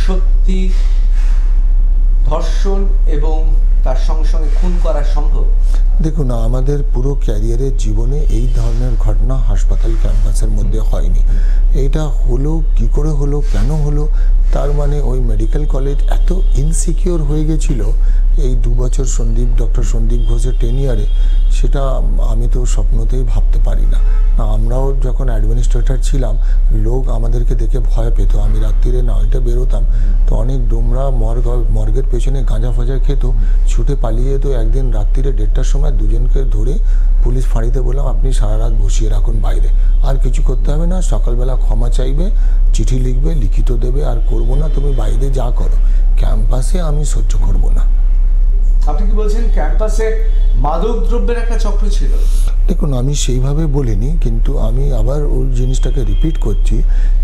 সত্যি ধর্ষণ এবং তার সঙ্গে সঙ্গে খুন করা সম্ভব? দেখুন, আমাদের পুরো ক্যারিয়ারের জীবনে এই ধরনের ঘটনা হাসপাতাল ক্যাম্পাসের মধ্যে হয়নি। এইটা হলো কি করে হলো, কেন হলো, তার মানে ওই মেডিকেল কলেজ এত ইনসিকিওর হয়ে গেছিল এই 2 বছর ডক্টর সন্দীপ ঘোষের টেনিয়ারে, সেটা আমি তো স্বপ্নতেই ভাবতে পারি না। আমরাও যখন অ্যাডমিনিস্ট্রেটর ছিলাম, লোক আমাদেরকে দেখে ভয় পেত। আমি রাত্রিরে 9টায় বেরোতাম, তো অনেক ডোমরা মর্গের পেছনে গাঁজা ফাজা খেত, ছুটে পালিয়ে যেত। একদিন রাত্রিরে 1:30টার সময় দুজনকে ধরে পুলিশ ফাঁড়িতে বললাম, আপনি সারা রাত বসিয়ে রাখুন বাইরে, আর কিছু করতে হবে না, সকালবেলা ক্ষমা চাইবে, চিঠি লিখবে, লিখিত দেবে, আর করবো না, তুমি বাইরে যা করো, ক্যাম্পাসে আমি সহ্য করবো না। আপনি কি বলছেন ক্যাম্পাসে মাদক দ্রব্যের একটা চক্র ছিল? দেখুন, আমি সেইভাবে বলিনি, কিন্তু আমি আবার ওই জিনিসটাকে রিপিট করছি।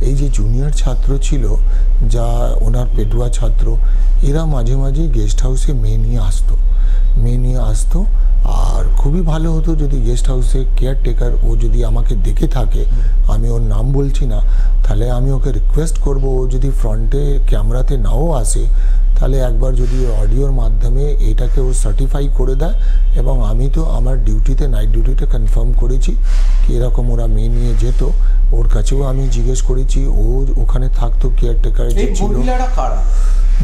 এই যে জুনিয়র ছাত্র ছিল, যা ওনার পেটুয়া ছাত্র, এরা মাঝে মাঝে গেস্ট হাউসে মেয়ে নিয়ে আসতো। আর খুবই ভালো হতো যদি গেস্ট হাউসে কেয়ারটেকার ও যদি আমাকে দেখে থাকে, আমি ওর নাম বলছি না, তাহলে আমি ওকে রিকোয়েস্ট করব, ও যদি ফ্রন্টে ক্যামেরাতে নাও আসে, তাহলে একবার যদি অডিওর মাধ্যমে এটাকে ও সার্টিফাই করে দেয়। এবং আমি তো আমার ডিউটিতে, নাইট ডিউটিতে কনফার্ম করেছি কি এরকম ওরা মেয়ে নিয়ে যেত, ওর কাছেও আমি জিজ্ঞেস করেছি, ও ওখানে থাকতো, কেয়ারটেকার যে ছিল,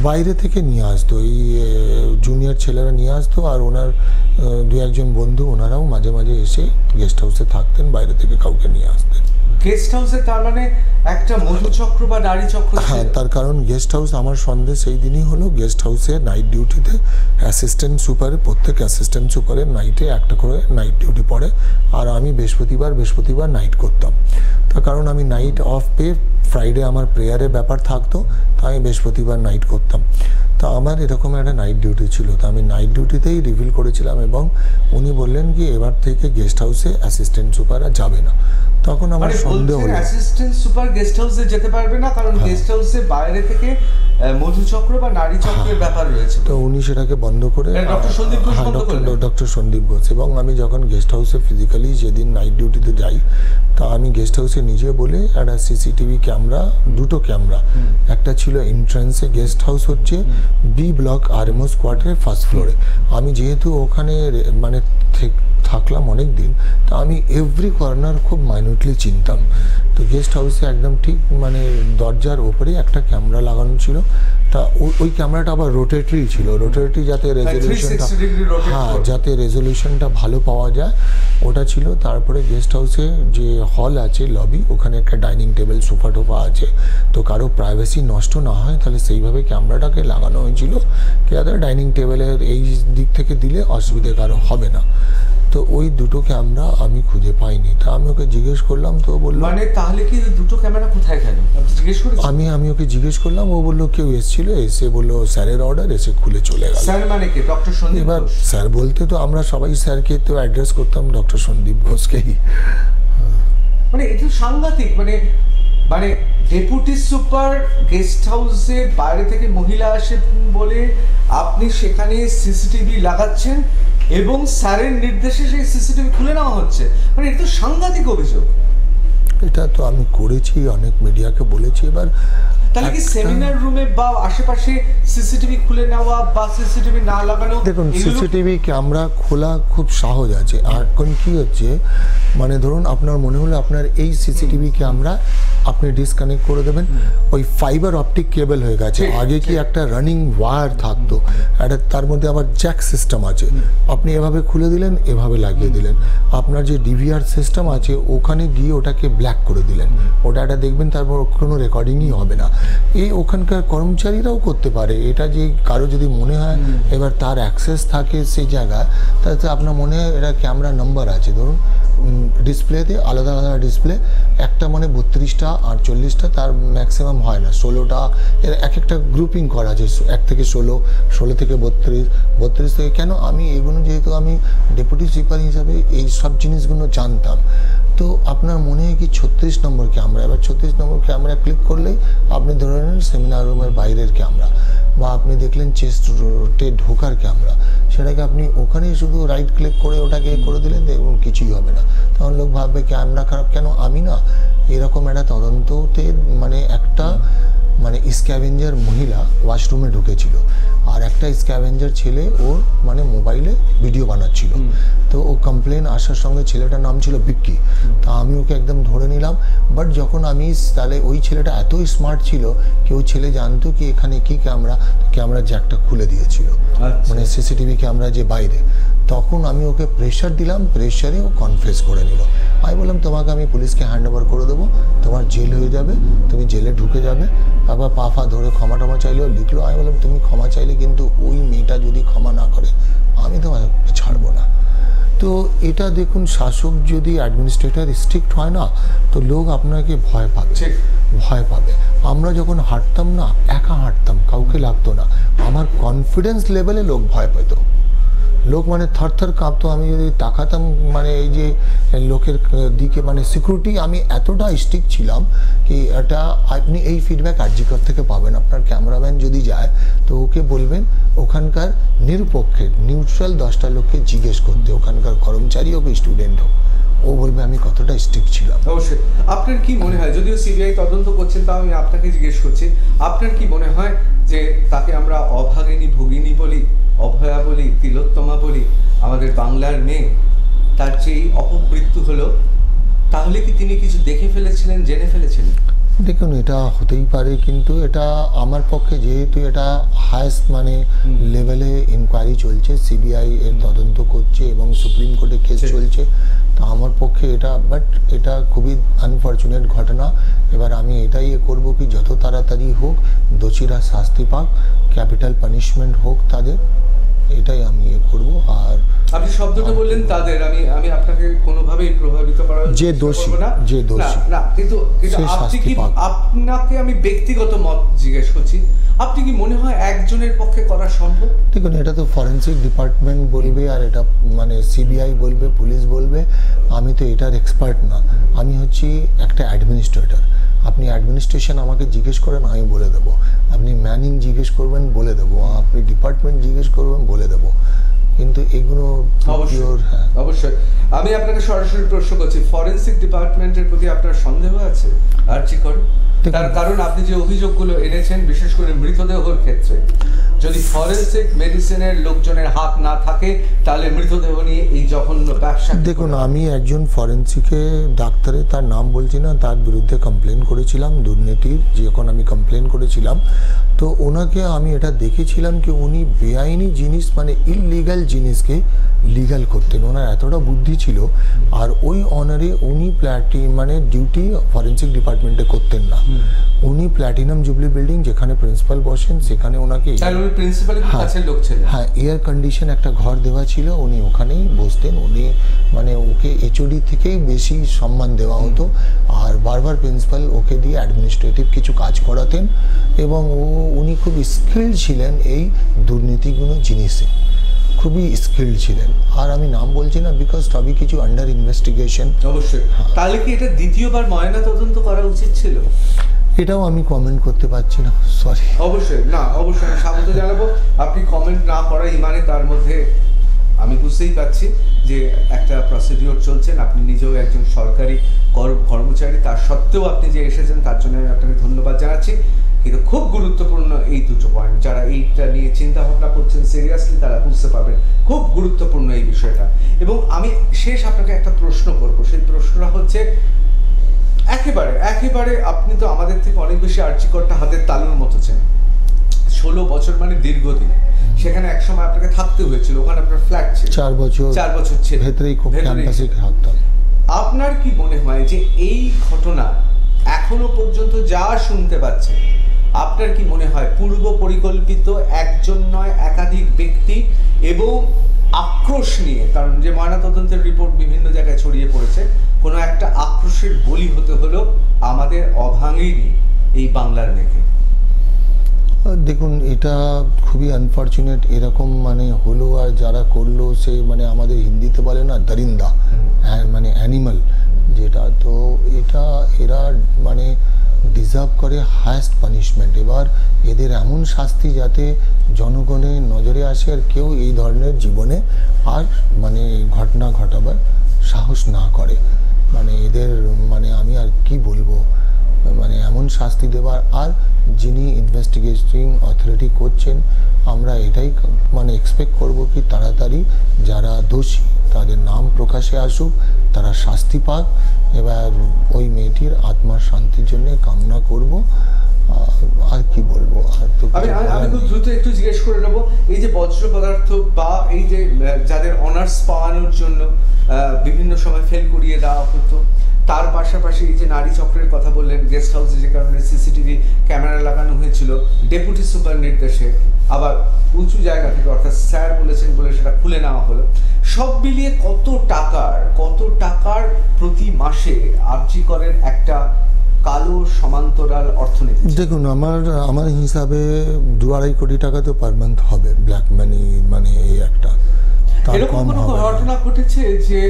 বাইরে থেকে নিয়ে আসতো, এই জুনিয়র ছেলেরা নিয়ে আসতো, আর ওনার 2-1 জন বন্ধু ওনারাও মাঝে মাঝে এসে গেস্ট হাউসে থাকতেন, বাইরে থেকে কাউকে নিয়ে আসতেন। গেস্ট হাউসে তার মানে একটা মধুচক্র বা নারী চক্র? হ্যাঁ, তার কারণ গেস্ট হাউস, আমার সন্দেহ সেই দিনই হলো, গেস্ট হাউসে নাইট ডিউটিতে অ্যাসিস্ট্যান্ট সুপারে, প্রত্যেক অ্যাসিস্ট্যান্ট সুপারের নাইটে একটা করে নাইট ডিউটি পড়ে, আর আমি বৃহস্পতিবার নাইট করতাম। তার কারণ আমি নাইট অফ পেয়ে, ফ্রাইডে আমার প্রেয়ারের ব্যাপার থাকতো, তাই আমি বৃহস্পতিবার নাইট করতাম। তা আমার এরকম একটা নাইট ডিউটি ছিল, তো আমি নাইট ডিউটিতেই রিভিল করেছিলাম, এবং উনি বললেন কি এবার থেকে গেস্ট হাউসে অ্যাসিস্ট্যান্ট সুপার আর যাবে না। তখন আমার সন্দেহ হলো অ্যাসিস্ট্যান্ট সুপার গেস্ট হাউসে যেতে পারবে না, কারণ গেস্ট হাউসে বাইরে থেকে মধুচক্র বা নারী চক্রের ব্যাপার রয়েছে। তো উনি সেটাকে বন্ধ করে, ডক্টর সন্দীপ ঘোষ। এবং আমি যখন গেস্ট হাউসে ফিজিক্যালি যেদিন নাইট ডিউটিতে যাই, তা আমি গেস্ট হাউসে নিজে বলে একটা সিসিটিভি ক্যামেরা, 2টো ক্যামেরা, একটা ছিল এন্ট্রান্সে, গেস্ট হাউস হচ্ছে বি ব্লক আরএমও স্কোয়াডের ফার্স্ট ফ্লোরে। আমি যেহেতু ওখানে মানে থাকলাম অনেক দিন, তা আমি এভরি কর্নার খুব মাইনিউটলি চিনতাম। তো গেস্ট হাউসে একদম ঠিক মানে দরজার ওপরে একটা ক্যামেরা লাগানো ছিল। তা ওই ক্যামেরাটা আবার রোটেটরি ছিল, রোটেটরি যাতে রেজলিউশনটা, হ্যাঁ, যাতে রেজলিউশনটা ভালো পাওয়া যায়, ওটা ছিল। তারপরে গেস্ট হাউসে যে হল আছে, লবি, ওখানে একটা ডাইনিং টেবিল, সোফা টোফা আছে, তো কারো প্রাইভেসি নষ্ট না হয়, তাহলে সেইভাবে ক্যামেরাটাকে লাগানো হয়েছিল, যাতে ডাইনিং টেবিলের এই দিক থেকে দিলে অসুবিধে কারো হবে না। তো ওই 2টো ক্যামেরা আমি খুঁজে পাইনি। তা আমি ওকে জিজ্ঞেস করলাম, তো বললো মানে তাহলে কি 2টো ক্যামেরা কোথায় গেল? আমি ওকে জিজ্ঞেস করলাম, ও বললো কেউ এসেছিল, এসে বললো স্যারের অর্ডার, এসে খুলে চলে গেল। স্যার মানে কি? ডক্টর সন্দীপ। এবার স্যার বলতে তো আমরা সবাই স্যারকে তো অ্যাড্রেস করতাম ডক্টর সন্দীপ ঘোষকেই। মানে এটা সাংঘাতিক। মানে ডেপুটি সুপার গেস্ট হাউসে বাইরে থেকে মহিলা আসে বলে আপনি সেখানে সিসিটিভি লাগাচ্ছেন, এবং স্যারের নির্দেশে সেই সিসিটিভি খুলে নেওয়া হচ্ছে, মানে এটা তো সাংঘাতিক অভিযোগ। এটা তো আমি করেছি, অনেক মিডিয়াকে বলেছি। এবার তাহলে কি সেমিনার রুমে বা আশেপাশে সিসিটিভি খুলে নেওয়া বা সিসিটিভি না লাগানো? দেখুন, সিসিটিভি ক্যামেরা খোলা খুব সহজ আছে। আর এখন কি হচ্ছে, মানে ধরুন আপনার মনে হলো আপনার এই সিসিটিভি ক্যামেরা আপনি ডিসকানেক্ট করে দেবেন, ওই ফাইবার অপটিক কেবল হয়ে গেছে। আগে কি একটা রানিং ওয়্যার থাকতো, একটা তার মধ্যে আবার জ্যাক সিস্টেম আছে, আপনি এভাবে খুলে দিলেন, এভাবে লাগিয়ে দিলেন। আপনার যে ডিভিআর সিস্টেম আছে ওখানে গিয়ে ওটাকে ব্ল্যাক করে দিলেন, ওটা একটা দেখবেন, তারপর কোনো রেকর্ডিংই হবে না। এই ওখানকার কর্মচারীরাও করতে পারে এটা, যে কারো যদি মনে হয় এবার তার অ্যাক্সেস থাকে সেই জায়গায়, তাতে আপনার মনে হয় এটা ক্যামেরা নাম্বার আছে, ধরুন ডিসপ্লেতে আলাদা আলাদা ডিসপ্লে, একটা মানে 32টা 48টা, তার ম্যাক্সিমাম হয় না 16টা, এর এক একটা গ্রুপিং করা আছে, 1 থেকে 16, 16 থেকে 32, 32 থেকে, কেন আমি এগুলো যেহেতু আমি ডেপুটি সুপার হিসাবে এই সব জিনিসগুলো জানতাম, তো আপনার মনে হয় কি 36 নম্বর ক্যামেরা, এবার 36 নম্বর ক্যামেরা ক্লিক করলেই আপনি ধরে নেন সেমিনার রুমের বাইরের ক্যামেরা, বা আপনি দেখলেন চেস্টে ঢোকার ক্যামেরা, সেটাকে আপনি ওখানেই শুধু রাইট ক্লিক করে ওটাকে করে দিলেন, দেখুন কিছুই হবে না। তখন লোক ভাববে ক্যামেরা খারাপ কেন। আমি না এরকম একটা তদন্ততে মানে একটা মানে স্ক্যাভেঞ্জার মহিলা ওয়াশরুমে ঢুকেছিল, আর একটা স্ক্যাভেঞ্জার ছেলে ওর মানে মোবাইলে ভিডিও বানাচ্ছিল, তো ও কমপ্লেন আসার সঙ্গে ছেলেটার নাম ছিল বিক্কি, তা আমি ওকে একদম ধরে নিলাম। বাট যখন আমি তাহলে ওই ছেলেটা এতই স্মার্ট ছিল কি ওই ছেলে জানতো কি এখানে কি ক্যামেরা জ্যাকটা খুলে দিয়েছিল, মানে সিসিটিভি ক্যামেরা যে বাইরে। তখন আমি ওকে প্রেশার দিলাম, প্রেশারে ও কনফেস করে নিল। আমি বললাম তোমাকে আমি পুলিশকে হ্যান্ড ওভার করে দেবো, তোমার জেল হয়ে যাবে, তুমি জেলে ঢুকে যাবে। আবার পা ধরে ক্ষমা টমা চাইলেও লিখলো। আমি বললাম তুমি ক্ষমা চাইলে কিন্তু ওই মেয়েটা যদি ক্ষমা না করে আমি তোমার ছাড়বো না। তো এটা দেখুন, শাসক যদি অ্যাডমিনিস্ট্রেটর স্ট্রিক্ট হয় না, তো লোক আপনাকে ভয় পাবে। আমরা যখন হাঁটতাম না, একা হাঁটতাম, কাউকে লাগতো না, আমার কনফিডেন্স লেভেলে লোক ভয় পেত, লোক মানে থরথর কাঁপতো। আমি যদি তাকাতাম মানে এই যে লোকের দিকে, মানে সিকিউরিটি আমি এতটা স্ট্রিক্ট ছিলাম কি এটা আপনি এই ফিডব্যাক আরজিকর থেকে পাবেন। আপনার ক্যামেরাম্যান যদি যায় তো ওকে বলবেন ওখানকার নিরপেক্ষ নিউট্রাল 10টা লোককে জিজ্ঞেস করতে, ওখানকার কর্মচারী হোক স্টুডেন্ট হোক, ও বলবে আমি কতটা স্ট্রিক্ট ছিলাম। অবশ্যই। আপনার কি মনে হয়, যদিও সিবিআই তদন্ত করছেন, তাও আমি আপনাকে জিজ্ঞেস করছি, আপনার কি মনে হয় যে তাকে আমরা অভাগিনী ভগিনী বলি, অভয়া বলি, তিলোত্তমা বলি, আমাদের বাংলার মেয়ে, তার যেই অপমৃত্যু হলো, তাহলে কি তিনি কিছু দেখে ফেলেছিলেন, জেনে ফেলেছিলেন? দেখুন, এটা হতেই পারে, কিন্তু এটা আমার পক্ষে যেহেতু এটা হায়েস্ট মানে লেভেলে ইনকোয়ারি চলছে, সিবিআই এর তদন্ত করছে এবং সুপ্রিম কোর্টে কেস চলছে, তো আমার পক্ষে এটা, বাট এটা খুবই আনফর্চুনেট ঘটনা। এবার আমি এটাই করব কি যত তাড়াতাড়ি হোক দোষীরা শাস্তি পাক, ক্যাপিটাল পানিশমেন্ট হোক তাদের, এটাই আমি করব। আর আপনি শব্দটা বললেন তাদের, আমি আপনাকে কোনোভাবেই প্রভাবিত করার যে দোষী না, কিন্তু আপনি কি, আপনাকে আমি ব্যক্তিগত মত জিজ্ঞেস করছি, আপনি কি মনে হয় একজনের পক্ষে করা সম্ভব? দেখুন, এটা তো ফরেন্সিক ডিপার্টমেন্ট বলবে, আর এটা মানে সিবিআই বলবে, পুলিশ বলবে, আমি তো এটার এক্সপার্ট না। আমি হচ্ছি একটা অ্যাডমিনিস্ট্রেটর। আপনি অ্যাডমিনিস্ট্রেশন আমাকে জিজ্ঞেস করেন, আমি বলে দেবো। আপনি ম্যানিং জিজ্ঞেস করবেন, বলে দেবো। আপনি ডিপার্টমেন্ট জিজ্ঞেস করবেন, বলে দেবো। কিন্তু এগুলো অবশ্যই। আমি আপনাকে সরাসরি প্রশ্ন করছি, ফরেন্সিক ডিপার্টমেন্টের প্রতি আপনার সন্দেহ আছে আরজিকর? তার কারণ আপনি যে অভিযোগগুলো এনেছেন, বিশেষ করে মৃতদেহের ক্ষেত্রে, যদি ফরেন্সিক মেডিসিনের লোকজনের হাত না থাকে তাহলে মৃতদেহ নিয়ে এই জঘন্য ব্যবসা। দেখুন, আমি একজন ফরেন্সিকে ডাক্তারের, তার নাম বলছি না, তার বিরুদ্ধে কমপ্লেন করেছিলাম দুর্নীতির। যখন আমি কমপ্লেন করেছিলাম তো ওনাকে আমি এটা দেখেছিলাম কি উনি বেআইনি জিনিস মানে ইললিগাল জিনিসকে লিগাল করতেন, ওনার এতটা বুদ্ধি ছিল। আর ওই অনারে উনি মানে ডিউটি ফরেন্সিক ডিপার্টমেন্টে করতেন না, উনি প্ল্যাটিনাম জুবলি বিল্ডিং যেখানে প্রিন্সিপাল বসেন সেখানে ওনাকে এয়ার কন্ডিশন একটা ঘর দেওয়া ছিল, উনি ওখানেই বসতেন। উনি মানে ওকে এইচওডি থেকেই বেশি সম্মান দেওয়া হতো, আর বারবার প্রিন্সিপাল ওকে দিয়ে অ্যাডমিনিস্ট্রেটিভ কিছু কাজ করাতেন, এবং উনি খুব স্কিল্ড ছিলেন এই দুর্নীতিগুলো জিনিসে, খুবই স্কিল্ড ছিলেন। আর আমি নাম বলছি না বিকজ সবই কিছু আন্ডার ইনভেস্টিগেশন। অবশ্যই। তাহলে কি এটা দ্বিতীয়বার ময়না তদন্ত করা উচিত ছিল? এটাও আমি কমেন্ট করতে পারছি না, সরি। অবশ্যই না, অবশ্যই আমি স্বাগত জানাবো। আপনি কমেন্ট না করাই মানে তার মধ্যে আমি বুঝতেই পারছি যে একটা প্রসিডিওর চলছেন, আপনি নিজেও একজন সরকারি কর্মচারী, তার সত্ত্বেও আপনি যে এসেছেন তার জন্য আমি আপনাকে ধন্যবাদ জানাচ্ছি। কিন্তু খুব গুরুত্বপূর্ণ এই দুটো পয়েন্ট, যারা এইটা নিয়ে চিন্তা ভাবনা করছেন সিরিয়াসলি তারা বুঝতে পারবেন খুব গুরুত্বপূর্ণ এই বিষয়টা। এবং আমি শেষ আপনাকে একটা প্রশ্ন করব, সেই প্রশ্নটা হচ্ছে একেবারে আপনি তো আমাদের থেকে অনেক বেশি আর্চিকরটা হাতের তালুর মতো চেন, 16 বছর মানে দীর্ঘদিন, সেখানে একসময় আপনাকে থাকতে হয়েছিল, ওখানে আপনার ফ্ল্যাট ছিল 4 বছর ছিল, ভেতরেই খুব ক্যাম্পাসে থাকতাম। আপনার কি মনে হয় যে এই ঘটনা এখনো পর্যন্ত যা শুনতে পাচ্ছেন, আপনার কি মনে হয় পূর্ব পরিকল্পিত একজন নয় একাধিক ব্যক্তি এবং আক্রোশ নিয়ে, কারণ যে ময়নাতদন্তের রিপোর্ট বিভিন্ন জায়গায় ছড়িয়ে পড়েছে, কোনো একটা আক্রোশের বলি হতে হলো আমাদের অভাঙিনী এই বাংলার মেয়েকে? দেখুন, এটা খুবই আনফর্চুনেট, এরকম মানে হলো। আর যারা করলো সে মানে আমাদের হিন্দিতে বলে না দরিন্দা, মানে অ্যানিমাল যেটা, তো এটা এরা মানে ডিজার্ভ করে হায়েস্ট পানিশমেন্ট। এবার এদের এমন শাস্তি যাতে জনগণের নজরে আসে আর কেউ এই ধরনের জীবনে আর মানে ঘটনা ঘটাবার সাহস না করে। মানে এদের মানে আমি আর কি বলবো, মানে এমন শাস্তি দেওয়ার। আর যিনি ইনভেস্টিগেটিং অথরিটি করছেন, আমরা এটাই মানে এক্সপেক্ট করব কি তাড়াতাড়ি যারা দোষী তাদের নাম প্রকাশে আসুক, তারা শাস্তি পাক। এবার ওই মেয়েটির আত্মার শান্তির জন্য কামনা করব। আর কি বলবো, আর তো আমি খুব দ্রুত একটু জিজ্ঞেস করে নেবো, এই যে বজ্র পদার্থ বা এই যে যাদের অনার্স পাওয়ানোর জন্য বিভিন্ন সময় ফেল করিয়ে দেওয়া হতো, তার পাশাপাশি এই যে নারী চক্রের কথা বললেন, গেস্ট হাউসে যে কারণে সিসিটিভি ক্যামেরা লাগানো হয়েছিল ডেপুটি সুপার নির্দেশে, আবার উঁচু জায়গা থেকে অর্থাৎ স্যার বলেছেন বলে সেটা খুলে নেওয়া হলো, সব মিলিয়ে কত টাকার প্রতি মাসে আর্জি করেন একটা কালো সমান্তরাল অর্থনীতি? দেখুন, আমার হিসাবে 2-2.5 কোটি টাকা তো পার মান্থ হবে ব্ল্যাক মানি, মানে এই একটা। এরকম কোনো ঘটনা ঘটেছে যে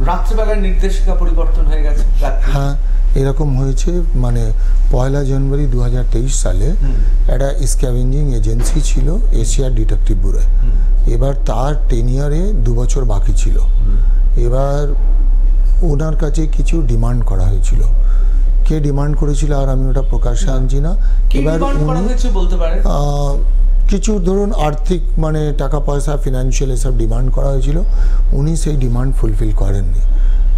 রাত্রিবেলার নির্দেশিকা পরিবর্তন হয়ে গেছে? হ্যাঁ, এরকম হয়েছে। মানে 1 জানুয়ারি 2023 সালে একটা স্ক্যাভেঞ্জিং এজেন্সি ছিল এশিয়া ডিটেকটিভ ব্যুরো। এবার তার টেনিয়ারে 2 বছর বাকি ছিল। এবার ওনার কাছে কিছু ডিমান্ড করা হয়েছিল। কে ডিমান্ড করেছিল আর আমি ওটা প্রকাশ্যে আনছি না। এবার বলতে পারেন কিছু ধরুন আর্থিক মানে টাকা পয়সা ফিনান্সিয়াল এসব ডিমান্ড করা হয়েছিল। উনি সেই ডিমান্ড ফুলফিল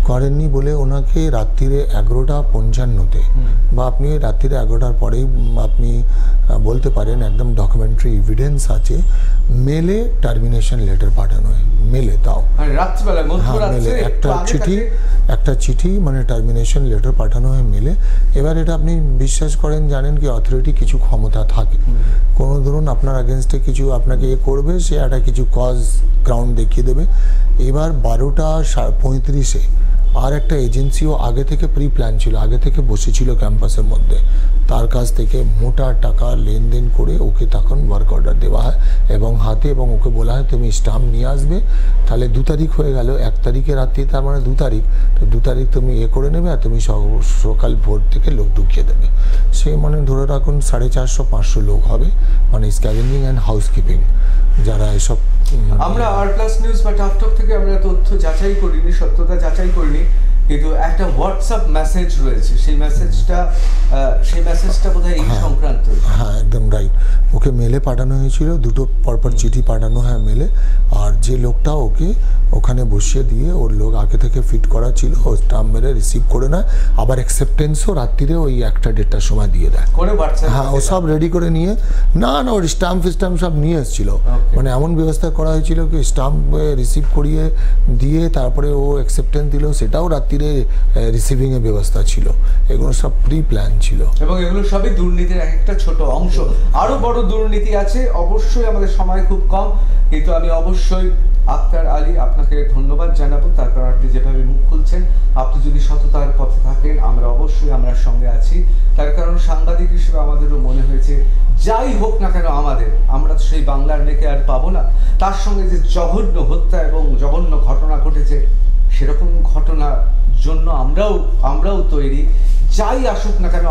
করেননি বলে ওনাকে রাত্রিরে 11:55 বা আপনি রাত্রিরে 11টার পরেই আপনি বলতে পারেন, একদম ডকুমেন্টারি এভিডেন্স আছে, মেলে টার্মিনেশন লেটার পাঠানো হয়। মেলে, তাও মেলে একটা চিঠি মানে টার্মিনেশন লেটার পাঠানো হয় মেলে। এবার এটা আপনি বিশ্বাস করেন, জানেন কি অথরিটি কিছু ক্ষমতা থাকে, কোনো ধরুন আপনার এগেনস্টে কিছু আপনাকে করবে, সে একটা কিছু কজ গ্রাউন্ড দেখিয়ে দেবে। এবার 12:35 আর একটা এজেন্সিও আগে থেকে প্রি প্ল্যান ছিল, আগে থেকে বসেছিল ক্যাম্পাসের মধ্যে, তার কাছ থেকে মোটা টাকা লেনদেন করে ওকে তখন ওয়ার্ক অর্ডার দেওয়া হয় এবং হাতে, এবং ওকে বলা হয় তুমি স্টাম্প নিয়ে আসবে। তাহলে 2 তারিখ হয়ে গেল, 1 তারিখে রাত্রি, তার মানে 2 তারিখ, তো 2 তারিখ তুমি করে নেবে আর তুমি সকাল ভোর থেকে লোক ঢুকিয়ে দেবে। সে মানে ধরে রাখুন 450-500 লোক হবে, মানে স্ক্যাভেঞ্জিং অ্যান্ড হাউসকিপিং যারা এসব। আমরা আর প্লাস নিউজ বা টাফটক থেকে আমরা তথ্য যাচাই করিনি, সত্যতা যাচাই করিনি, কিন্তু একটা হোয়াটসঅ্যাপ মেসেজ রয়েছে, সেই মেসেজটা বোধহয় এই সংক্রান্ত। হ্যাঁ, একদম রাইট। ওকে মেলে পাঠানো হয়েছিল, 2টো পরপর চিঠি পাঠানো হয় মেলে। আর যে লোকটা ওকে ওখানে বসিয়ে দিয়ে, ওর লোক আগে থেকে ফিট করা ছিল, ও স্টাম্প মেরে রিসিভ করে নেয়। আবার অ্যাকসেপ্টেন্সও রাত্রিরে ওই 1টা-1.5টার সময় দিয়ে দেয়। হ্যাঁ, ও সব রেডি করে নিয়ে, না ওর স্টাম্প সব নিয়ে এসেছিল। মানে এমন ব্যবস্থা করা হয়েছিল কি স্টাম্প রিসিভ করিয়ে দিয়ে তারপরে ও অ্যাকসেপ্টেন্স দিল, সেটাও রাত্রিরে রিসিভিংয়ের ব্যবস্থা ছিল। এগুলো সব প্রি প্ল্যান ছিল এবং এগুলো সবই দুর্নীতির একটা ছোট অংশ। আরো বড় দুর্নীতি আছে, অবশ্যই আমাদের সময় খুব কম, কিন্তু আমি অবশ্যই আক্তার আলী আপনাকে ধন্যবাদ জানাবো, তার কারণ আপনি যেভাবে মুখ খুলছেন, আপনি যদি সততার পথে থাকেন আমরা অবশ্যই আমরা সঙ্গে আছি। তার কারণ সাংবাদিক হিসেবে আমাদেরও মনে হয়েছে যাই হোক না কেন আমরা তো সেই বাংলার মেয়েকে আর পাবো না, তার সঙ্গে যে জঘন্য হত্যা এবং জঘন্য ঘটনা ঘটেছে, সেরকম ঘটনার জন্য আমরাও তৈরি, যাই আসুক না কেন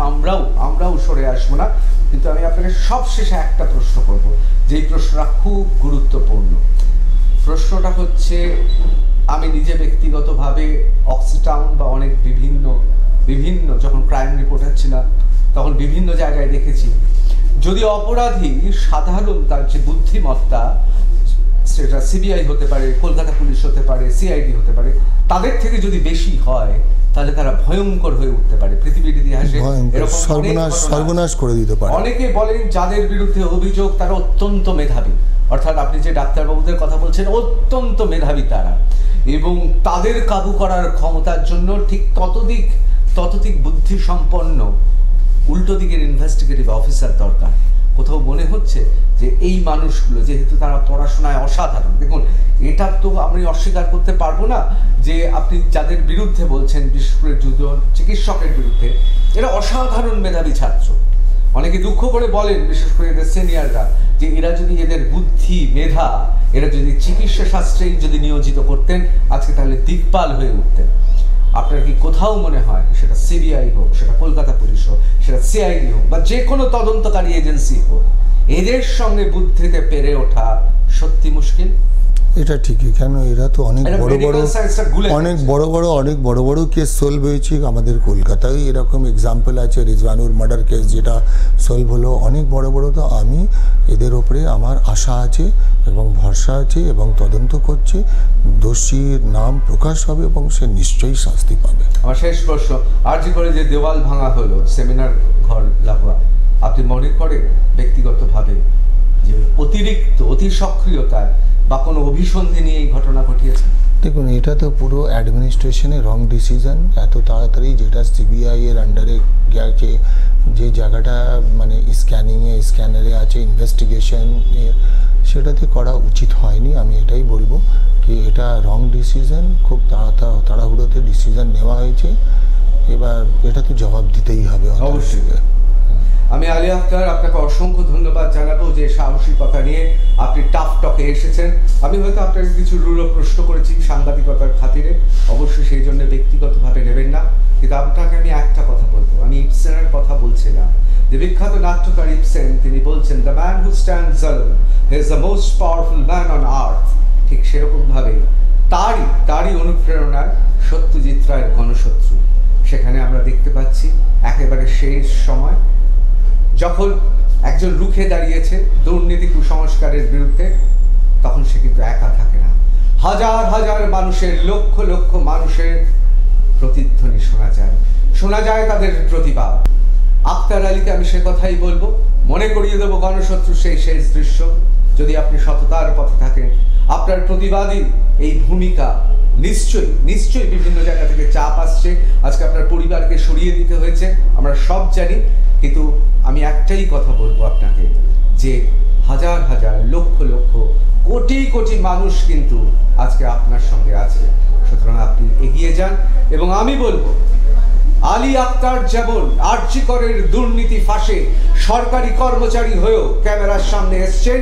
আমরাও সরে আসবো না। কিন্তু আমি আপনাকে সবশেষে একটা প্রশ্ন করব, যেই প্রশ্নটা খুব গুরুত্বপূর্ণ। প্রশ্নটা হচ্ছে, আমি নিজে ব্যক্তিগতভাবে অক্সিটাউন বা অনেক বিভিন্ন যখন ক্রাইম রিপোর্টার ছিলাম তখন বিভিন্ন জায়গায় দেখেছি, যদি অপরাধী সাধারণ তার যে বুদ্ধিমত্তা, সেটা সিবিআই হতে পারে, কলকাতা পুলিশ হতে পারে, সিআইডি হতে পারে, তাদের থেকে যদি বেশি হয় তাহলে তারা ভয়ঙ্কর হয়ে উঠতে পারে। পৃথিবীর ইতিহাসে এরকম সর্বনাশ করে দিতে পারে। অনেকে বলেন যাদের বিরুদ্ধে অভিযোগ তারা অত্যন্ত মেধাবী, অর্থাৎ আপনি যে ডাক্তারবাবুদের কথা বলছেন অত্যন্ত মেধাবী তারা, এবং তাদের কাবু করার ক্ষমতার জন্য ঠিক ততোধিক বুদ্ধি সম্পন্ন উল্টো দিকের ইনভেস্টিগেটিভ অফিসার দরকার। কোথাও মনে হচ্ছে যে এই মানুষগুলো যেহেতু তারা পড়াশোনায় অসাধারণ, দেখুন এটা তো আমি অস্বীকার করতে পারবো না যে আপনি যাদের বিরুদ্ধে বলছেন, বিশেষ করে দুজন চিকিৎসকের বিরুদ্ধে, এরা অসাধারণ মেধাবী ছাত্র। অনেকে দুঃখ করে বলেন, বিশেষ করে এদের সিনিয়ররা, যে এরা যদি এদের বুদ্ধি মেধা এরা যদি চিকিৎসা শাস্ত্রেই যদি নিয়োজিত করতেন আজকে তাহলে দিকপাল হয়ে উঠতেন। আপনার কি কোথাও মনে হয় সেটা সিবিআই হোক, সেটা কলকাতা পুলিশ হোক, সেটা সিআইডি হোক বা যে কোনো তদন্তকারী এজেন্সি হোক, এদের সঙ্গে বুদ্ধিতে পেরে ওঠা সত্যি মুশকিল? এটা ঠিকই, কেন এরা তো অনেক বড় বড় কেস সলভ হয়েছে। আমাদের কলকাতায় এরকম এক্সাম্পল আছে, রিজওয়ানুর মার্ডার কেস যেটা সলভ হলো, অনেক বড়। তো আমি এদের ওপরে আমার আশা আছে এবং ভরসা আছে এবং তদন্ত করছি, দোষীর নাম প্রকাশ হবে এবং সে নিশ্চয়ই শাস্তি পাবে। আমার শেষ প্রশ্ন, আরজি করে যে দেওয়াল ভাঙা হলো, সেমিনার ঘর লাগোয়া, আপনি মনে করেন ব্যক্তিগতভাবে যে অতি সক্রিয়তায় বা কোনো অভিসন্ধি নিয়ে এই ঘটনা ঘটিয়েছে? দেখুন, এটা তো পুরো অ্যাডমিনিস্ট্রেশনের রং ডিসিশন। এত তাড়াতাড়ি যেটা সিবিআই এর আন্ডারে গেছে, যে জায়গাটা মানে স্ক্যানারে আছে ইনভেস্টিগেশন, সেটাতে করা উচিত হয়নি। আমি এটাই বলবো কি এটা রং ডিসিশন, খুব তাড়াহুড়োতে ডিসিশন নেওয়া হয়েছে। এবার এটা তো জবাব দিতেই হবে অবশ্যই। আমি আলী আখতার, আপনাকে অসংখ্য ধন্যবাদ জানাবো যে সাহসিকতা নিয়ে আপনি টাফ টকে এসেছেন। আমি হয়তো আপনাকে কিছু রূঢ় প্রশ্ন করেছি সাংবাদিকতার খাতিরে, অবশ্যই সেই জন্য ব্যক্তিগতভাবে নেবেন না, কিন্তু আপনাকে আমি একটা কথা বলবো। আমি ইবসেনের কথা বলছি না, যে বিখ্যাত নাট্যকার ইবসেন তিনি বলছেন, the man who stands alone he is the most powerful man on earth. ঠিক সেরকমভাবে তারই অনুপ্রেরণায় সত্যজিৎ রায়ের গণশত্রু, সেখানে আমরা দেখতে পাচ্ছি একেবারে শেষ সময় যখন একজন রুখে দাঁড়িয়েছে দুর্নীতি কুসংস্কারের বিরুদ্ধে, তখন সে কিন্তু একা থাকে না, হাজার হাজার মানুষের, লক্ষ লক্ষ মানুষের প্রতিধ্বনি শোনা যায় তাদের প্রতিবাদ। আখতার আলীকে আমি সে কথাই বলবো, মনে করিয়ে দেবো গণশত্রু সেই শেষ দৃশ্য। যদি আপনি সততার পথে থাকেন, আপনার প্রতিবাদী এই ভূমিকা নিশ্চয়ই বিভিন্ন জায়গা থেকে চাপ আসছে, আজকে আপনার পরিবারকে সরিয়ে দিতে হয়েছে, আমরা সব জানি, কিন্তু আমি একটাই কথা বলবো আপনাকে, যে হাজার হাজার লক্ষ লক্ষ কোটি কোটি মানুষ কিন্তু আজকে আপনার সঙ্গে আছে। সুতরাং আপনি এগিয়ে যান, এবং আমি বলবো আলী আখতার যেমন আরজি করের দুর্নীতি ফাঁসে সরকারি কর্মচারী হয়েও ক্যামেরার সামনে এসছেন,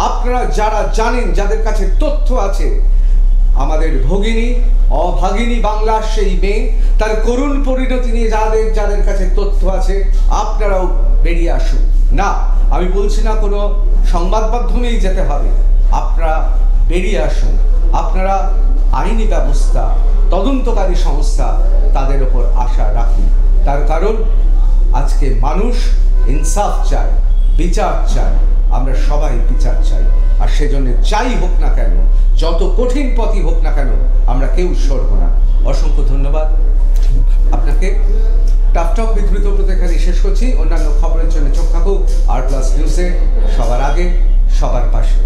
আপনারা যারা জানেন, যাদের কাছে তথ্য আছে, আমাদের অভাগিনী বাংলার সেই মেয়ে, তার করুণ পরিণতি নিয়ে যাদের কাছে তথ্য আছে, আপনারাও বেরিয়ে আসুন। না, আমি বলছি না কোনো সংবাদ মাধ্যমেই যেতে হবে, আপনারা বেরিয়ে আসুন। আপনারা আইনি ব্যবস্থা, তদন্তকারী সংস্থা, তাদের ওপর আশা রাখুন। তার কারণ আজকে মানুষ ইনসাফ চায়, বিচার চায়, আমরা সবাই বিচার চাই, আর সেজন্য যাই হোক না কেন, যত কঠিন পথই হোক না কেন, আমরা কেউ সরব না। অসংখ্য ধন্যবাদ আপনাকে। টাফ টক উইথ ঋতব্রত এখানে শেষ করছি। অন্যান্য খবরের জন্য চোখ থাকুক আর প্লাস নিউজে, সবার আগে সবার পাশে।